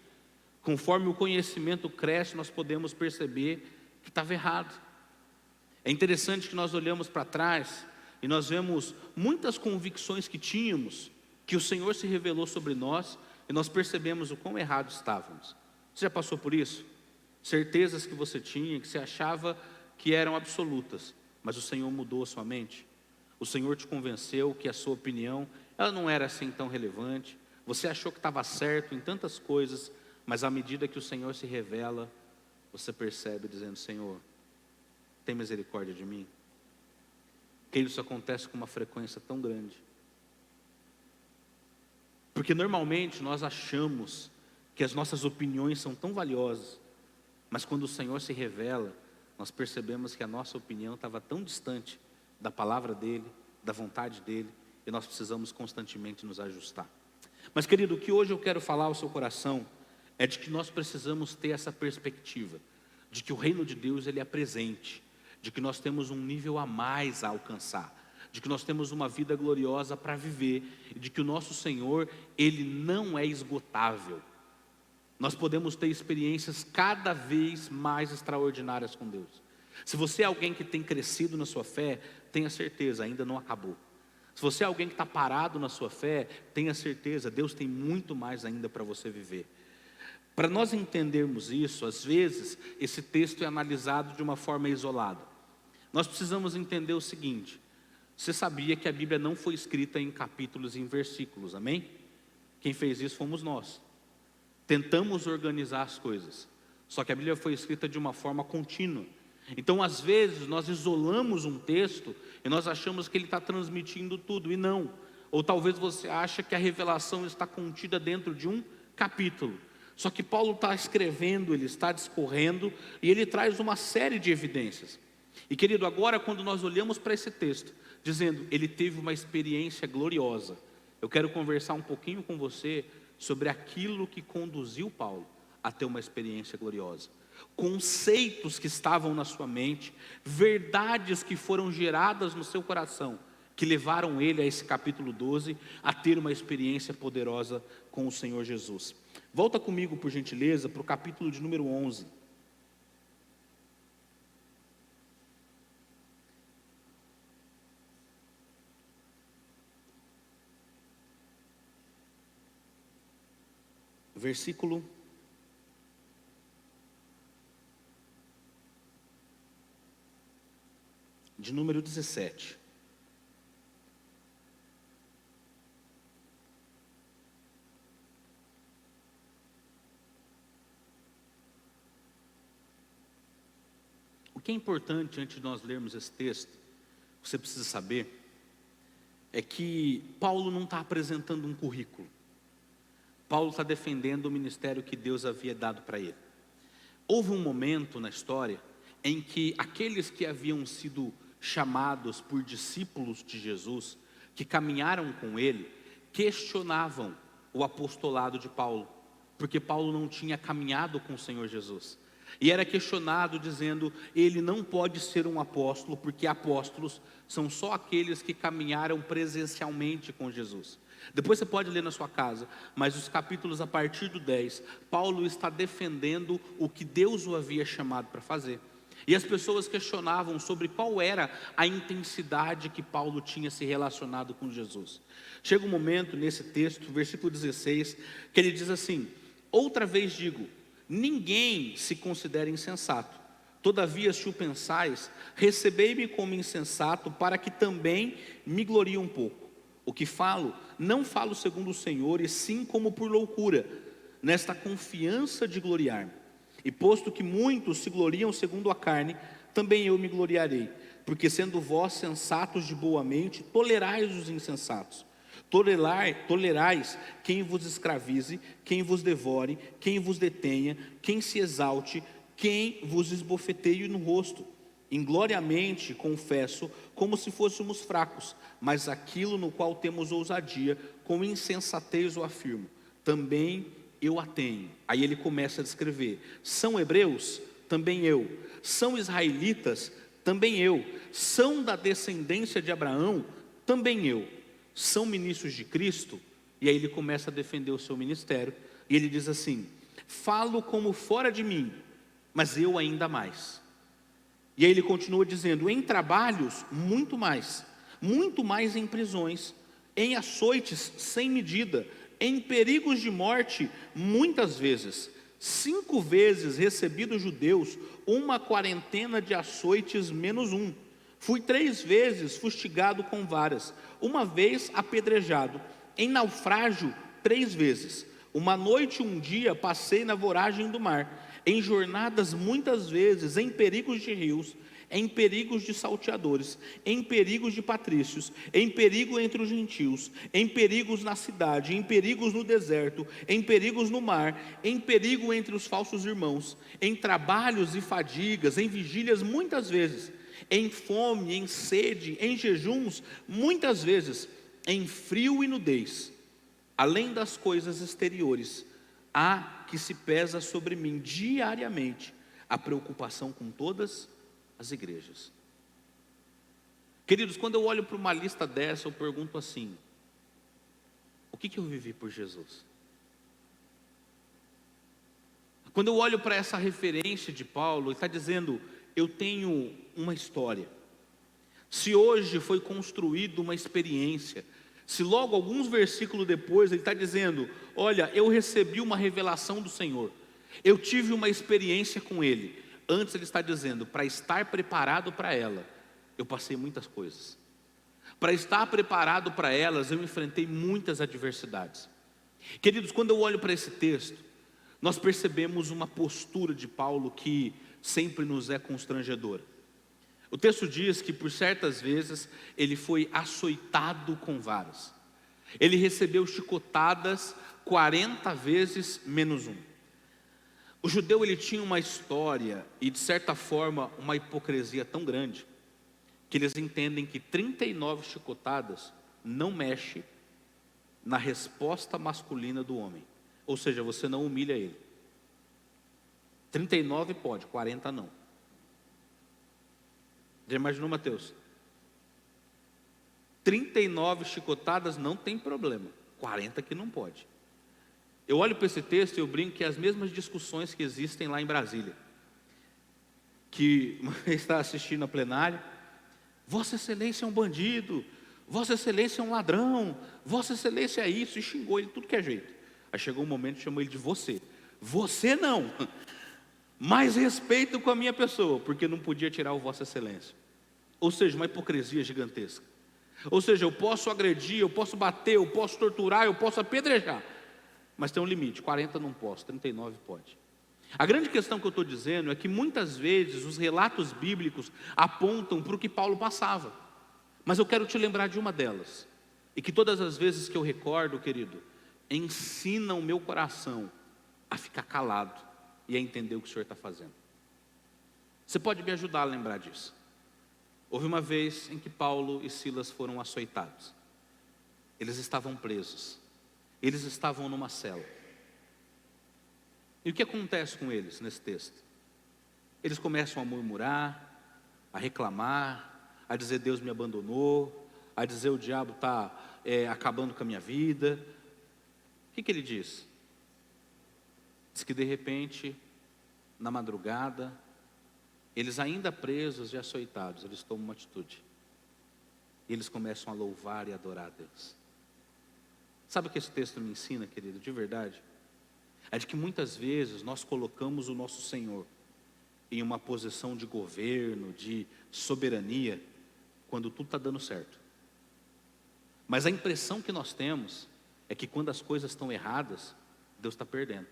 Conforme o conhecimento cresce, nós podemos perceber que estava errado. É interessante que nós olhamos para trás e nós vemos muitas convicções que tínhamos, que o Senhor se revelou sobre nós, e nós percebemos o quão errado estávamos. Você já passou por isso? Certezas que você tinha, que você achava que eram absolutas, mas o Senhor mudou a sua mente. O Senhor te convenceu que a sua opinião, ela não era assim tão relevante. Você achou que estava certo em tantas coisas, mas à medida que o Senhor se revela, você percebe dizendo: Senhor, tem misericórdia de mim? Que isso acontece com uma frequência tão grande. Porque normalmente nós achamos que as nossas opiniões são tão valiosas, mas quando o Senhor se revela, nós percebemos que a nossa opinião estava tão distante da palavra dEle, da vontade dEle, e nós precisamos constantemente nos ajustar. Mas, querido, o que hoje eu quero falar ao seu coração é de que nós precisamos ter essa perspectiva, de que o reino de Deus, ele é presente, de que nós temos um nível a mais a alcançar, de que nós temos uma vida gloriosa para viver, e de que o nosso Senhor, ele não é esgotável. Nós podemos ter experiências cada vez mais extraordinárias com Deus. Se você é alguém que tem crescido na sua fé, tenha certeza, ainda não acabou. Se você é alguém que está parado na sua fé, tenha certeza, Deus tem muito mais ainda para você viver. Para nós entendermos isso, às vezes, esse texto é analisado de uma forma isolada. Nós precisamos entender o seguinte: você sabia que a Bíblia não foi escrita em capítulos e em versículos, amém? Quem fez isso fomos nós. Tentamos organizar as coisas, só que a Bíblia foi escrita de uma forma contínua. Então, às vezes, nós isolamos um texto e nós achamos que ele está transmitindo tudo, e não. Ou talvez você ache que a revelação está contida dentro de um capítulo. Só que Paulo está escrevendo, ele está discorrendo, e ele traz uma série de evidências. E, querido, agora quando nós olhamos para esse texto, dizendo, ele teve uma experiência gloriosa, eu quero conversar um pouquinho com você sobre aquilo que conduziu Paulo a ter uma experiência gloriosa. Conceitos que estavam na sua mente, verdades que foram geradas no seu coração, que levaram ele a esse capítulo 12, a ter uma experiência poderosa com o Senhor Jesus. Volta comigo, por gentileza, para o capítulo de número 11. Versículo de número 17. O que é importante antes de nós lermos esse texto, você precisa saber, é que Paulo não está apresentando um currículo. Paulo está defendendo o ministério que Deus havia dado para ele. Houve um momento na história em que aqueles que haviam sido chamados por discípulos de Jesus, que caminharam com ele, questionavam o apostolado de Paulo, porque Paulo não tinha caminhado com o Senhor Jesus. E era questionado dizendo, ele não pode ser um apóstolo, porque apóstolos são só aqueles que caminharam presencialmente com Jesus. Depois você pode ler na sua casa, mas os capítulos a partir do 10, Paulo está defendendo o que Deus o havia chamado para fazer. E as pessoas questionavam sobre qual era a intensidade que Paulo tinha se relacionado com Jesus. Chega um momento nesse texto, versículo 16, que ele diz assim, outra vez digo, ninguém se considera insensato. Todavia, se o pensais, recebei-me como insensato, para que também me glorie um pouco. O que falo, não falo segundo o Senhor, e sim como por loucura, nesta confiança de gloriar-me. E posto que muitos se gloriam segundo a carne, também eu me gloriarei. Porque sendo vós sensatos de boa mente, tolerais os insensatos. Tolerais quem vos escravize, quem vos devore, quem vos detenha, quem se exalte, quem vos esbofeteie no rosto. Ingloriamente confesso, como se fôssemos fracos, mas aquilo no qual temos ousadia, com insensatez o afirmo, também eu a tenho. Aí ele começa a descrever, são hebreus? Também eu. São israelitas? Também eu. São da descendência de Abraão? Também eu. São ministros de Cristo? E aí ele começa a defender o seu ministério, e ele diz assim, falo como fora de mim, mas eu ainda mais. E aí ele continua dizendo, em trabalhos, muito mais em prisões, em açoites sem medida, em perigos de morte, muitas vezes. 5 vezes recebi dos judeus 1/40 de açoites menos 1. Fui 3 vezes fustigado com varas, 1 vez apedrejado, em naufrágio 3 vezes. 1 noite e 1 dia passei na voragem do mar, em jornadas muitas vezes, em perigos de rios, em perigos de salteadores, em perigos de patrícios, em perigo entre os gentios, em perigos na cidade, em perigos no deserto, em perigos no mar, em perigo entre os falsos irmãos, em trabalhos e fadigas, em vigílias muitas vezes, em fome, em sede, em jejuns muitas vezes, em frio e nudez. Além das coisas exteriores, há que se pesa sobre mim diariamente a preocupação com todas as igrejas. Queridos, quando eu olho para uma lista dessa, eu pergunto assim, o que eu vivi por Jesus? Quando eu olho para essa referência de Paulo, ele está dizendo, eu tenho uma história. Se hoje foi construída uma experiência, se logo alguns versículos depois ele está dizendo, olha, eu recebi uma revelação do Senhor, eu tive uma experiência com Ele. Antes ele está dizendo, para estar preparado para ela, eu passei muitas coisas. Para estar preparado para elas, eu enfrentei muitas adversidades. Queridos, quando eu olho para esse texto, nós percebemos uma postura de Paulo que sempre nos é constrangedora. O texto diz que por certas vezes ele foi açoitado com varas. Ele recebeu chicotadas 40 vezes menos 1. O judeu ele tinha uma história e de certa forma uma hipocrisia tão grande que eles entendem que 39 chicotadas não mexe na resposta masculina do homem. Ou seja, você não humilha ele. 39 pode, 40 não. Já imaginou, Mateus? 39 chicotadas não tem problema, 40 que não pode. Eu olho para esse texto e eu brinco que é as mesmas discussões que existem lá em Brasília. Que uma vez estava assistindo a plenária, Vossa Excelência é um bandido, Vossa Excelência é um ladrão, Vossa Excelência é isso, e xingou ele tudo que é jeito. Aí chegou um momento que chamou ele de você. Você não, mais respeito com a minha pessoa, porque não podia tirar o Vossa Excelência. Ou seja, uma hipocrisia gigantesca. Ou seja, eu posso agredir, eu posso bater, eu posso torturar, eu posso apedrejar, mas tem um limite, 40 não posso, 39 pode. A grande questão que eu estou dizendo é que muitas vezes os relatos bíblicos apontam para o que Paulo passava, mas eu quero te lembrar de uma delas, e que todas as vezes que eu recordo, querido, ensina o meu coração a ficar calado e a entender o que o Senhor está fazendo. Você pode me ajudar a lembrar disso? Houve uma vez em que Paulo e Silas foram açoitados. Eles estavam presos. Eles estavam numa cela. E o que acontece com eles nesse texto? Eles começam a murmurar, a reclamar, a dizer Deus me abandonou, a dizer o diabo está acabando com a minha vida. O que ele diz? Diz que de repente, na madrugada, eles ainda presos e açoitados, eles tomam uma atitude. E eles começam a louvar e adorar a Deus. Sabe o que esse texto me ensina, querido, de verdade? É de que muitas vezes nós colocamos o nosso Senhor em uma posição de governo, de soberania, quando tudo está dando certo. Mas a impressão que nós temos é que quando as coisas estão erradas, Deus está perdendo.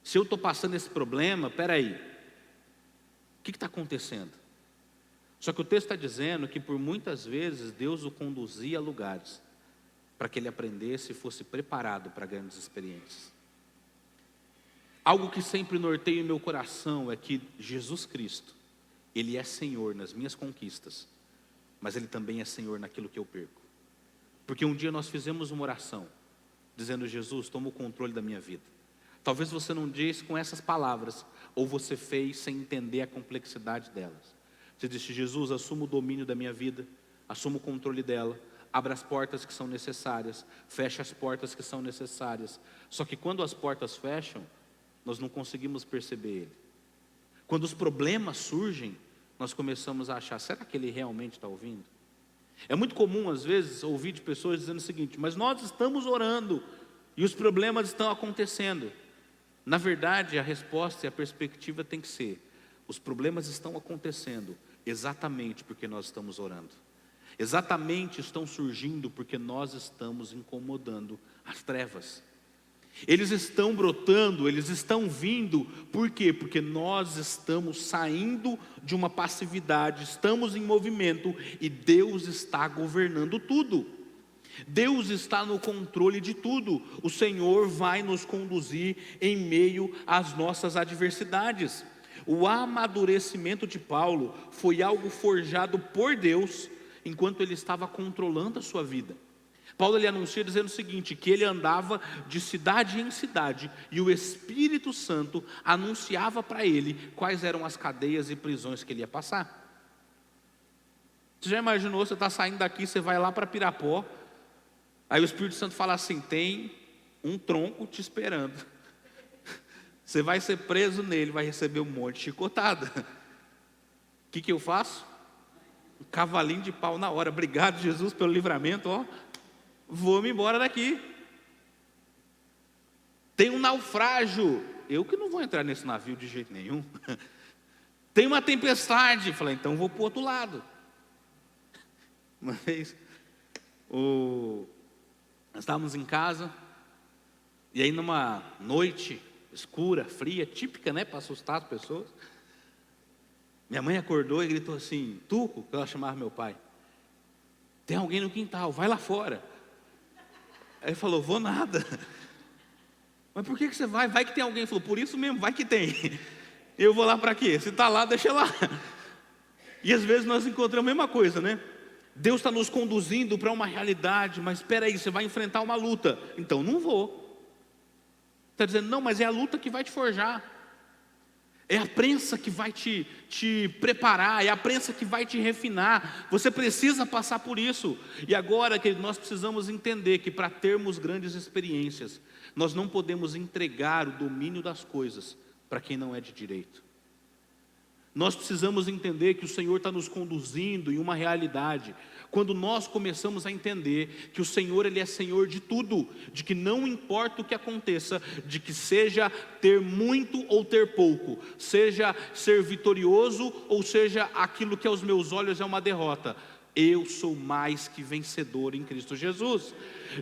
Se eu estou passando esse problema, peraí, o que está acontecendo? Só que o texto está dizendo que por muitas vezes Deus o conduzia a lugares para que ele aprendesse e fosse preparado para grandes experiências. Algo que sempre norteia o meu coração é que Jesus Cristo, Ele é Senhor nas minhas conquistas, mas Ele também é Senhor naquilo que eu perco. Porque um dia nós fizemos uma oração, dizendo: Jesus, toma o controle da minha vida. Talvez você não disse com essas palavras, ou você fez sem entender a complexidade delas. Você disse: Jesus, assuma o domínio da minha vida, assuma o controle dela, abra as portas que são necessárias, fecha as portas que são necessárias. Só que quando as portas fecham, nós não conseguimos perceber Ele. Quando os problemas surgem, nós começamos a achar: será que Ele realmente está ouvindo? É muito comum às vezes ouvir de pessoas dizendo o seguinte: mas nós estamos orando e os problemas estão acontecendo. Na verdade, a resposta e a perspectiva tem que ser: os problemas estão acontecendo exatamente porque nós estamos orando. Exatamente estão surgindo porque nós estamos incomodando as trevas. Eles estão brotando, eles estão vindo, por quê? Porque nós estamos saindo de uma passividade, estamos em movimento e Deus está governando tudo. Deus está no controle de tudo. O Senhor vai nos conduzir em meio às nossas adversidades. O amadurecimento de Paulo foi algo forjado por Deus enquanto ele estava controlando a sua vida. Paulo ele anuncia dizendo o seguinte, que ele andava de cidade em cidade e o Espírito Santo anunciava para ele quais eram as cadeias e prisões que ele ia passar. Você já imaginou, você está saindo daqui, você vai lá para Pirapó, aí o Espírito Santo fala assim: tem um tronco te esperando, você vai ser preso nele, vai receber um monte de chicotada. O que eu faço? Um cavalinho de pau na hora. Obrigado, Jesus, pelo livramento, ó. Vou-me embora daqui. Tem um naufrágio, eu que não vou entrar nesse navio de jeito nenhum. Tem uma tempestade, falei, então vou para o outro lado. Uma vez, nós estávamos em casa, e aí numa noite escura, fria, típica, né, para assustar as pessoas, minha mãe acordou e gritou assim: Tuco, que ela chamava meu pai, tem alguém no quintal, vai lá fora. Aí ele falou: vou nada. Mas por que você vai? Vai que tem alguém. Ele falou: por isso mesmo, vai que tem. Eu vou lá para quê? Se está lá, deixa lá. E às vezes nós encontramos a mesma coisa, né? Deus está nos conduzindo para uma realidade, mas espera aí, você vai enfrentar uma luta. Então não vou. Está dizendo, não, mas é a luta que vai te forjar. É a prensa que vai te preparar, é a prensa que vai te refinar. Você precisa passar por isso. E agora, querido, nós precisamos entender que para termos grandes experiências, nós não podemos entregar o domínio das coisas para quem não é de direito. Nós precisamos entender que o Senhor está nos conduzindo em uma realidade. Quando nós começamos a entender que o Senhor, Ele é Senhor de tudo, de que não importa o que aconteça, de que seja ter muito ou ter pouco, seja ser vitorioso ou seja aquilo que aos meus olhos é uma derrota, eu sou mais que vencedor em Cristo Jesus.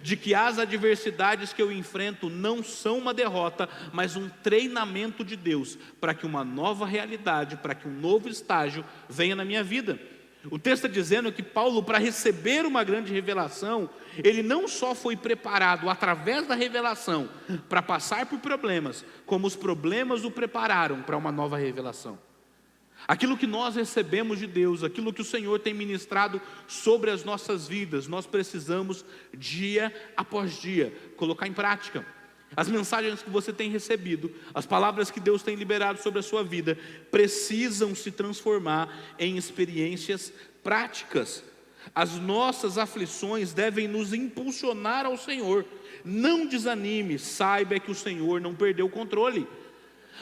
De que as adversidades que eu enfrento não são uma derrota, mas um treinamento de Deus, para que uma nova realidade, para que um novo estágio venha na minha vida. O texto está dizendo que Paulo, para receber uma grande revelação, ele não só foi preparado através da revelação para passar por problemas, como os problemas o prepararam para uma nova revelação. Aquilo que nós recebemos de Deus, aquilo que o Senhor tem ministrado sobre as nossas vidas, nós precisamos dia após dia colocar em prática. As mensagens que você tem recebido, as palavras que Deus tem liberado sobre a sua vida, precisam se transformar em experiências práticas. As nossas aflições devem nos impulsionar ao Senhor. Não desanime, saiba que o Senhor não perdeu o controle.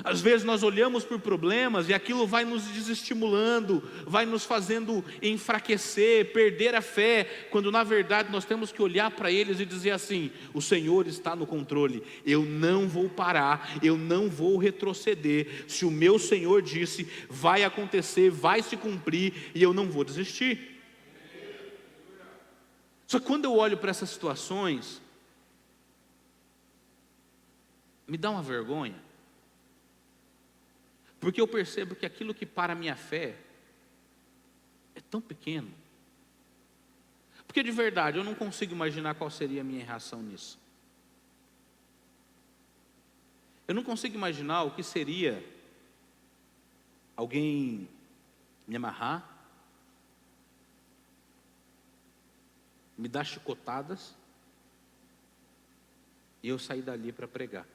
Às vezes nós olhamos por problemas e aquilo vai nos desestimulando, vai nos fazendo enfraquecer, perder a fé, quando na verdade nós temos que olhar para eles e dizer assim: o Senhor está no controle, eu não vou parar, eu não vou retroceder. Se o meu Senhor disse, vai acontecer, vai se cumprir, e eu não vou desistir. Só que quando eu olho para essas situações, me dá uma vergonha. Porque eu percebo que aquilo que para a minha fé é tão pequeno. Porque de verdade eu não consigo imaginar qual seria a minha reação nisso. Eu não consigo imaginar o que seria alguém me amarrar, me dar chicotadas e eu sair dali para pregar.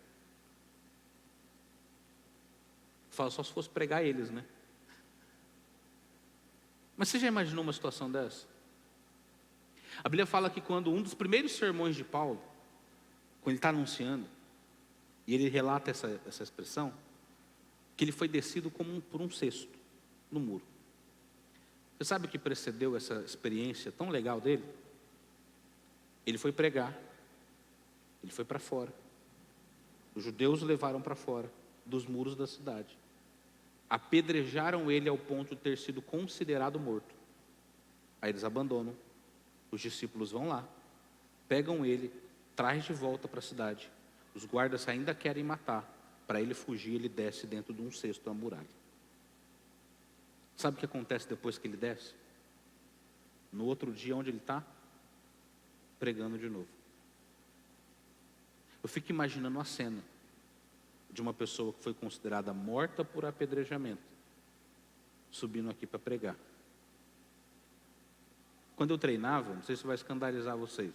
Falo, só se fosse pregar eles, né? Mas você já imaginou uma situação dessa? A Bíblia fala que quando um dos primeiros sermões de Paulo, quando ele está anunciando, e ele relata essa expressão, que ele foi descido por um cesto no muro. Você sabe o que precedeu essa experiência tão legal dele? Ele foi pregar, ele foi para fora. Os judeus o levaram para fora dos muros da cidade. Apedrejaram ele ao ponto de ter sido considerado morto. Aí eles abandonam. Os discípulos vão lá, pegam ele, traz de volta para a cidade. Os guardas ainda querem matar. Para ele fugir, ele desce dentro de um cesto da muralha. Sabe o que acontece depois que ele desce? No outro dia, onde ele está? Pregando de novo. Eu fico imaginando a cena de uma pessoa que foi considerada morta por apedrejamento, subindo aqui para pregar. Quando eu treinava, não sei se vai escandalizar vocês,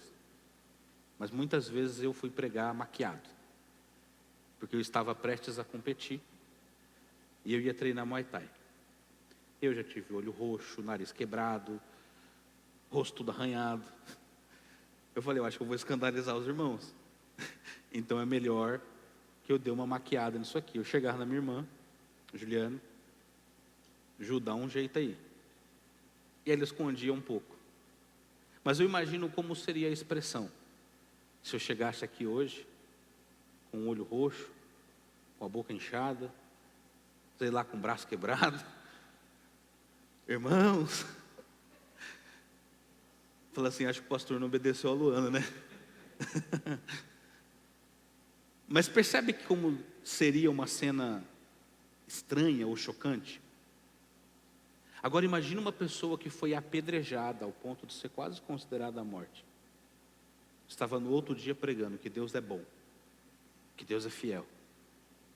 mas muitas vezes eu fui pregar maquiado, porque eu estava prestes a competir, e eu ia treinar Muay Thai. Eu já tive olho roxo, nariz quebrado, rosto tudo arranhado. Eu falei, eu acho que eu vou escandalizar os irmãos, então é melhor que eu dei uma maquiada nisso aqui. Eu chegar na minha irmã, Juliana, Ju, dá um jeito aí. E ela escondia um pouco. Mas eu imagino como seria a expressão se eu chegasse aqui hoje com o olho roxo, com a boca inchada, sei lá, com o braço quebrado. Irmãos, falei assim, acho que o pastor não obedeceu a Luana, né? Mas percebe como seria uma cena estranha ou chocante? Agora imagine uma pessoa que foi apedrejada ao ponto de ser quase considerada a morte. Estava no outro dia pregando que Deus é bom, que Deus é fiel,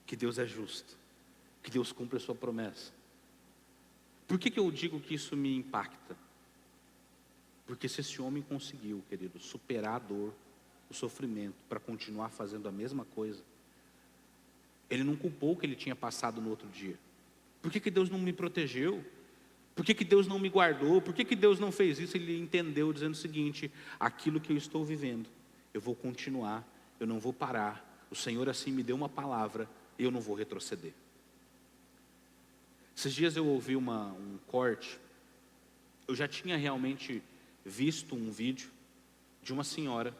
que Deus é justo, que Deus cumpre a sua promessa. Por que eu digo que isso me impacta? Porque se esse homem conseguiu, querido, superar a dor, o sofrimento, para continuar fazendo a mesma coisa, ele não culpou o que ele tinha passado no outro dia. Por que Deus não me protegeu? Por que Deus não me guardou? Por que Deus não fez isso? Ele entendeu dizendo o seguinte: aquilo que eu estou vivendo, eu vou continuar, eu não vou parar. O Senhor assim me deu uma palavra, eu não vou retroceder. Esses dias eu ouvi um corte. Eu já tinha realmente visto um vídeo de uma senhora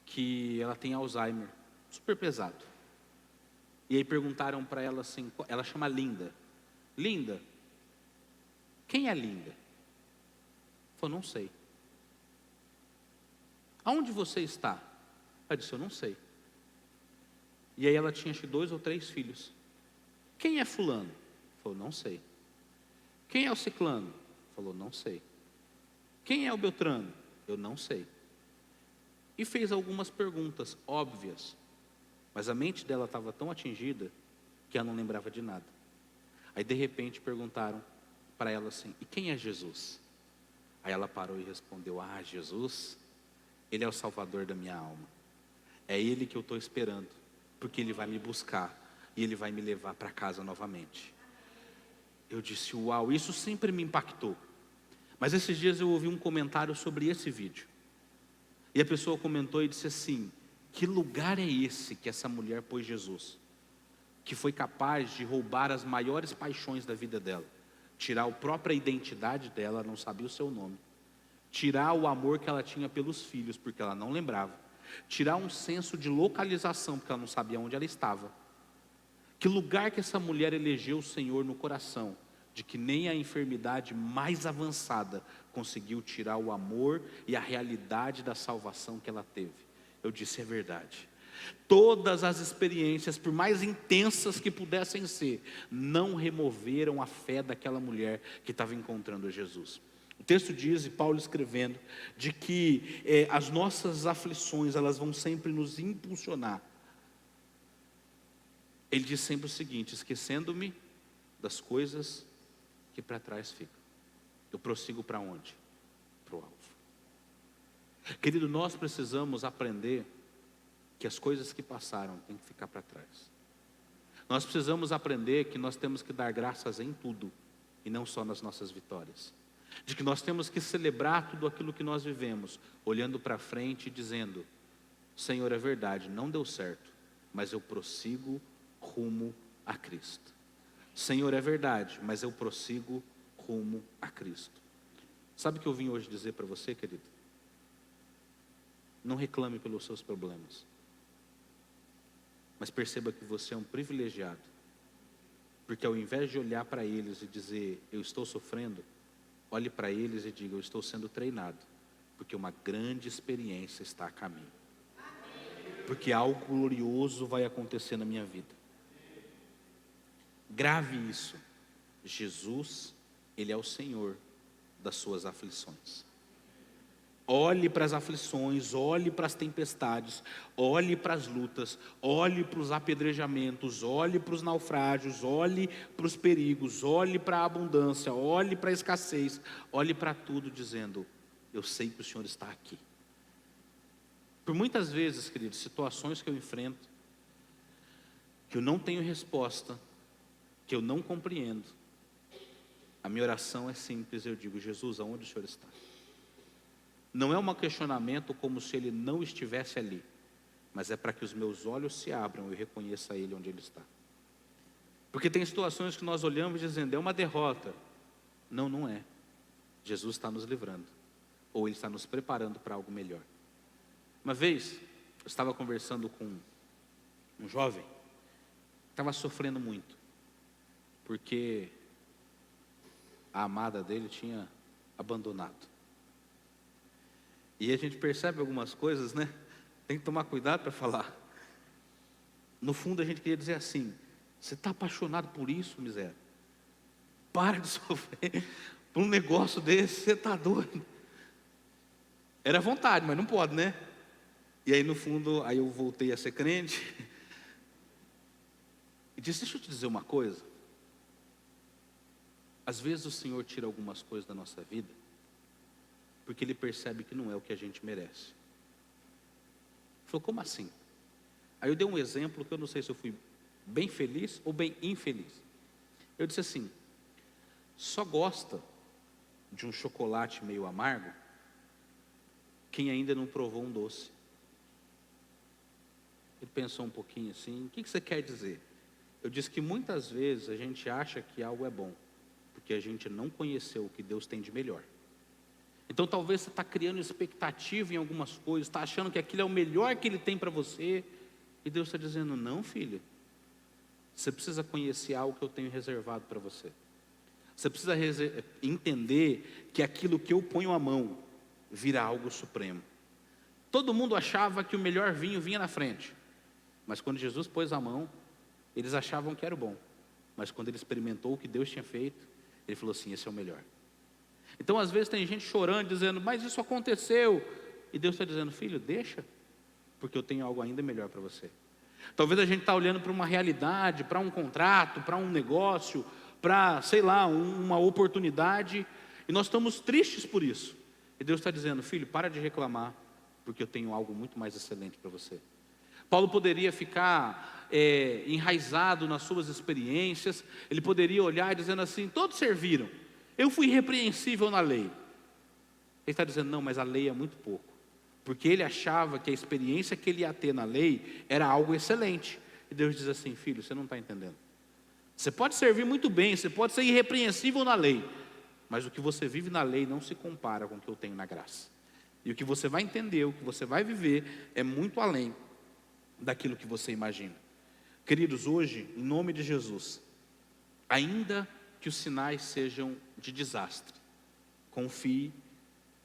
que ela tem Alzheimer, super pesado. E aí perguntaram para ela assim, ela chama Linda. Linda, quem é Linda? Ela falou, não sei. Aonde você está? Ela disse, eu não sei. E aí ela tinha acho que 2 ou 3 filhos. Quem é fulano? Ela falou, não sei. Quem é o ciclano? Falou, não sei. Quem é o Beltrano? Eu não sei. E fez algumas perguntas óbvias, mas a mente dela estava tão atingida que ela não lembrava de nada. Aí de repente perguntaram para ela assim, e quem é Jesus? Aí ela parou e respondeu, Jesus, Ele é o Salvador da minha alma. É Ele que eu estou esperando, porque Ele vai me buscar e Ele vai me levar para casa novamente. Eu disse, uau, isso sempre me impactou. Mas esses dias eu ouvi um comentário sobre esse vídeo. E a pessoa comentou e disse assim, que lugar é esse que essa mulher pôs Jesus? Que foi capaz de roubar as maiores paixões da vida dela. Tirar a própria identidade dela, não sabia o seu nome. Tirar o amor que ela tinha pelos filhos, porque ela não lembrava. Tirar um senso de localização, porque ela não sabia onde ela estava. Que lugar que essa mulher elegeu o Senhor no coração, de que nem a enfermidade mais avançada conseguiu tirar o amor e a realidade da salvação que ela teve. Eu disse, é verdade. Todas as experiências, por mais intensas que pudessem ser, não removeram a fé daquela mulher que estava encontrando Jesus. O texto diz, e Paulo escrevendo, de que as nossas aflições, elas vão sempre nos impulsionar. Ele diz sempre o seguinte, esquecendo-me das coisas que para trás ficam. Eu prossigo para onde? Para o alvo. Querido, nós precisamos aprender que as coisas que passaram têm que ficar para trás. Nós precisamos aprender que nós temos que dar graças em tudo, e não só nas nossas vitórias. De que nós temos que celebrar tudo aquilo que nós vivemos, olhando para frente e dizendo, Senhor, é verdade, não deu certo, mas eu prossigo rumo a Cristo. Senhor, é verdade, mas eu prossigo rumo a Cristo. Sabe o que eu vim hoje dizer para você, querido? Não reclame pelos seus problemas, mas perceba que você é um privilegiado, porque ao invés de olhar para eles e dizer, eu estou sofrendo, olhe para eles e diga, eu estou sendo treinado, porque uma grande experiência está a caminho, porque algo glorioso vai acontecer na minha vida. Grave isso, Jesus, Ele é o Senhor das suas aflições. Olhe para as aflições, olhe para as tempestades, olhe para as lutas, olhe para os apedrejamentos, olhe para os naufrágios, olhe para os perigos, olhe para a abundância, olhe para a escassez, olhe para tudo dizendo, eu sei que o Senhor está aqui. Por muitas vezes, queridos, situações que eu enfrento, que eu não tenho resposta, que eu não compreendo, a minha oração é simples, eu digo, Jesus, aonde o Senhor está? Não é um questionamento como se Ele não estivesse ali, mas é para que os meus olhos se abram e eu reconheça Ele onde Ele está. Porque tem situações que nós olhamos dizendo, é uma derrota. Não, não é. Jesus está nos livrando, ou Ele está nos preparando para algo melhor. Uma vez, eu estava conversando com um jovem, que estava sofrendo muito, porque a amada dele tinha abandonado. E a gente percebe algumas coisas, né? Tem que tomar cuidado para falar. No fundo a gente queria dizer assim, você está apaixonado por isso, miséria? Para de sofrer por um negócio desse, você está doido. Era vontade, mas não pode, né? E aí no fundo, aí eu voltei a ser crente. E disse, deixa eu te dizer uma coisa. Às vezes o Senhor tira algumas coisas da nossa vida, porque ele percebe que não é o que a gente merece. Ele falou, como assim? Aí eu dei um exemplo que eu não sei se eu fui bem feliz ou bem infeliz. Eu disse assim, só gosta de um chocolate meio amargo quem ainda não provou um doce. Ele pensou um pouquinho assim, o que você quer dizer? Eu disse que muitas vezes a gente acha que algo é bom, porque a gente não conheceu o que Deus tem de melhor. Então talvez você está criando expectativa em algumas coisas, está achando que aquilo é o melhor que Ele tem para você, e Deus está dizendo, não, filho, você precisa conhecer algo que eu tenho reservado para você. Você precisa entender que aquilo que eu ponho a mão vira algo supremo. Todo mundo achava que o melhor vinho vinha na frente, mas quando Jesus pôs a mão, eles achavam que era o bom, mas quando ele experimentou o que Deus tinha feito, ele falou assim, esse é o melhor. Então às vezes tem gente chorando, dizendo, mas isso aconteceu, e Deus está dizendo, filho, deixa, porque eu tenho algo ainda melhor para você. Talvez a gente está olhando para uma realidade, para um contrato, para um negócio, para, sei lá, uma oportunidade, e nós estamos tristes por isso, e Deus está dizendo, filho, para de reclamar, porque eu tenho algo muito mais excelente para você. Paulo poderia ficar enraizado nas suas experiências, ele poderia olhar dizendo assim, todos serviram, eu fui irrepreensível na lei. Ele está dizendo, não, mas a lei é muito pouco, porque ele achava que a experiência que ele ia ter na lei era algo excelente, e Deus diz assim, filho, você não está entendendo, você pode servir muito bem, você pode ser irrepreensível na lei, mas o que você vive na lei não se compara com o que eu tenho na graça, e o que você vai entender, o que você vai viver, é muito além daquilo que você imagina. Queridos, hoje, em nome de Jesus, ainda que os sinais sejam de desastre, confie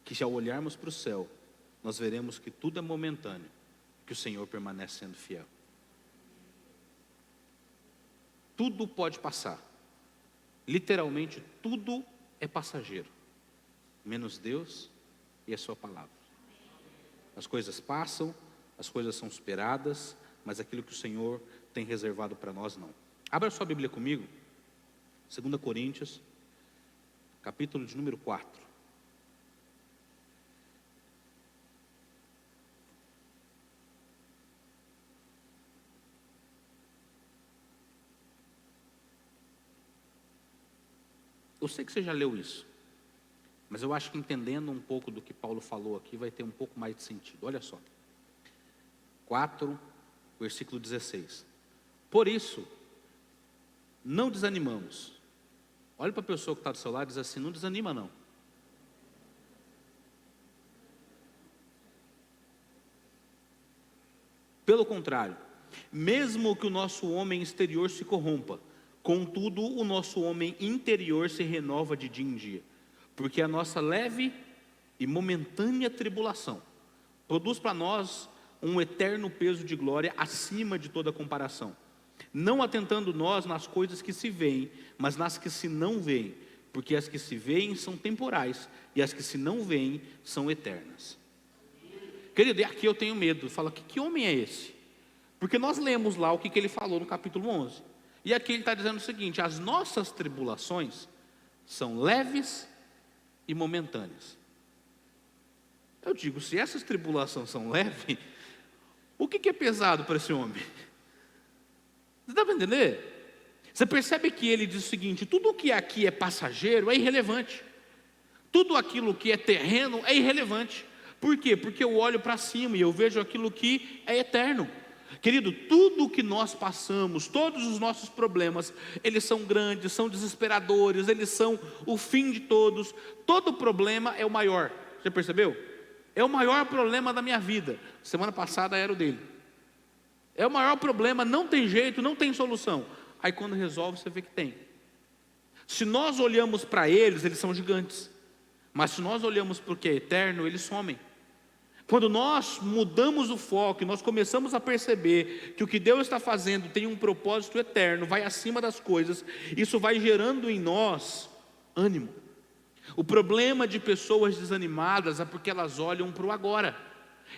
que ao olharmos para o céu, nós veremos que tudo é momentâneo, que o Senhor permanece sendo fiel. Tudo pode passar, literalmente tudo é passageiro, menos Deus e a sua palavra. As coisas passam, as coisas são superadas, mas aquilo que o Senhor tem reservado para nós não. Abra sua Bíblia comigo, 2 Coríntios, capítulo de número 4. Eu sei que você já leu isso, mas eu acho que entendendo um pouco do que Paulo falou aqui, vai ter um pouco mais de sentido. Olha só. 4, versículo 16. Por isso, não desanimamos. Olha para a pessoa que está do seu lado e diz assim, não desanima não. Pelo contrário, mesmo que o nosso homem exterior se corrompa, contudo o nosso homem interior se renova de dia em dia, porque a nossa leve e momentânea tribulação produz para nós um eterno peso de glória acima de toda comparação, não atentando nós nas coisas que se veem, mas nas que se não veem, porque as que se veem são temporais, e as que se não veem são eternas. Querido, e aqui eu tenho medo, fala, que homem é esse? Porque nós lemos lá o que ele falou no capítulo 11, e aqui ele está dizendo o seguinte, as nossas tribulações são leves e momentâneas. Eu digo, se essas tribulações são leves, o que é pesado para esse homem? Você dá para entender? Você percebe que ele diz o seguinte, tudo o que aqui é passageiro é irrelevante, tudo aquilo que é terreno é irrelevante. Por quê? Porque eu olho para cima e eu vejo aquilo que é eterno. Querido, tudo o que nós passamos, todos os nossos problemas, eles são grandes, são desesperadores, eles são o fim de todos. Todo problema é o maior, você percebeu? É o maior problema da minha vida. Semana passada era o dele. É o maior problema, não tem jeito, não tem solução. Aí quando resolve, você vê que tem. Se nós olhamos para eles, eles são gigantes. Mas se nós olhamos para o que é eterno, eles somem. Quando nós mudamos o foco e nós começamos a perceber que o que Deus está fazendo tem um propósito eterno, vai acima das coisas, isso vai gerando em nós ânimo. O problema de pessoas desanimadas é porque elas olham para o agora,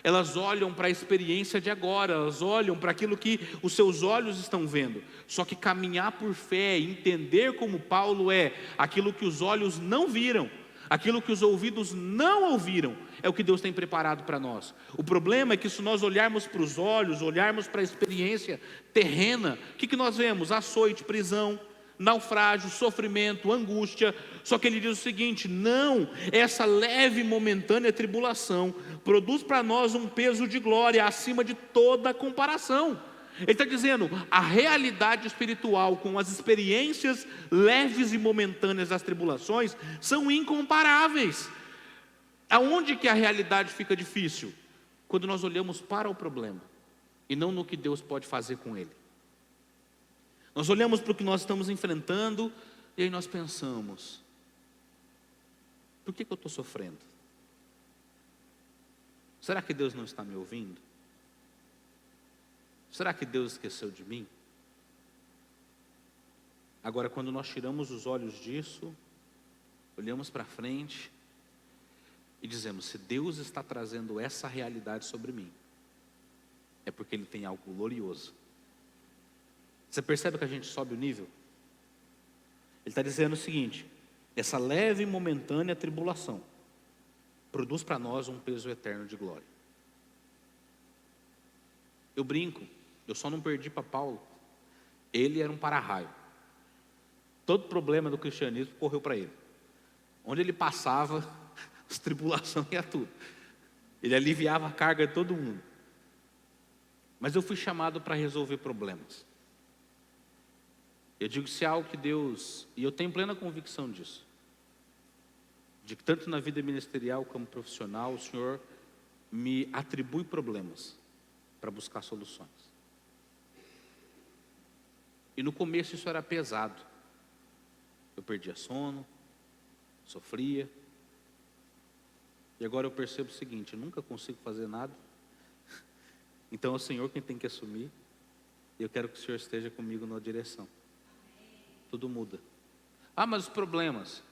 elas olham para a experiência de agora, elas olham para aquilo que os seus olhos estão vendo. Só que caminhar por fé, entender como Paulo é, aquilo que os olhos não viram, Aquilo que os ouvidos não ouviram é o que Deus tem preparado para nós. O problema é que se nós olharmos para os olhos, olharmos para a experiência terrena, o que nós vemos? Açoite, prisão, naufrágio, sofrimento, angústia. Só que ele diz o seguinte: não, essa leve e momentânea tribulação produz para nós um peso de glória acima de toda comparação. Ele está dizendo, a realidade espiritual com as experiências leves e momentâneas das tribulações são incomparáveis. Aonde que a realidade fica difícil? Quando nós olhamos para o problema e não no que Deus pode fazer com ele. Nós olhamos para o que nós estamos enfrentando e aí nós pensamos: por que eu estou sofrendo? Será que Deus não está me ouvindo? Será que Deus esqueceu de mim? Agora, quando nós tiramos os olhos disso, olhamos para frente e dizemos: se Deus está trazendo essa realidade sobre mim, é porque Ele tem algo glorioso. Você percebe que a gente sobe o nível? Ele está dizendo o seguinte: essa leve e momentânea tribulação produz para nós um peso eterno de glória. Eu brinco, eu só não perdi para Paulo. Ele era um para-raio. Todo problema do cristianismo correu para ele. Onde ele passava, as tribulações ia tudo. Ele aliviava a carga de todo mundo. Mas eu fui chamado para resolver problemas. Eu digo, se há algo que Deus, e eu tenho plena convicção disso, de que tanto na vida ministerial como profissional, o Senhor me atribui problemas para buscar soluções. E no começo isso era pesado. Eu perdia sono, sofria. E agora eu percebo o seguinte: eu nunca consigo fazer nada. Então é o Senhor quem tem que assumir. E eu quero que o Senhor esteja comigo na direção. Tudo muda. Ah, mas os problemas.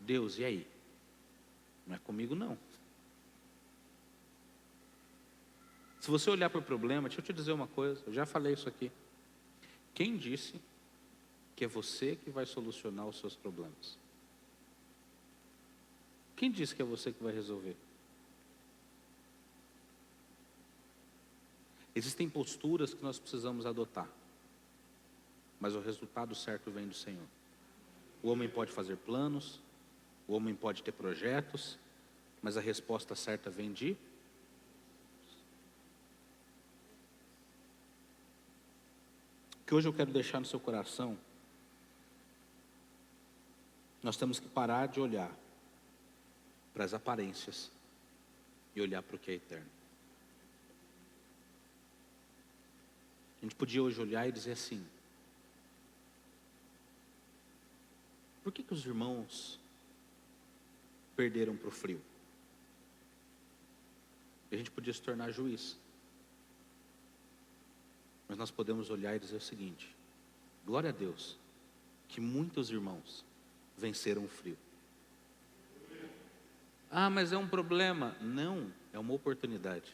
Deus, e aí? Não é comigo não. Se você olhar para o problema, deixa eu te dizer uma coisa, eu já falei isso aqui. Quem disse que é você que vai solucionar os seus problemas? Quem disse que é você que vai resolver? Existem posturas que nós precisamos adotar, mas o resultado certo vem do Senhor. O homem pode fazer planos, o homem pode ter projetos, mas a resposta certa vem de... que hoje eu quero deixar no seu coração, nós temos que parar de olhar para as aparências e olhar para o que é eterno. A gente podia hoje olhar e dizer assim: por que os irmãos perderam para o frio? A gente podia se tornar juiz. Mas nós podemos olhar e dizer o seguinte: glória a Deus, que muitos irmãos venceram o frio. Ah, mas é um problema. Não, é uma oportunidade.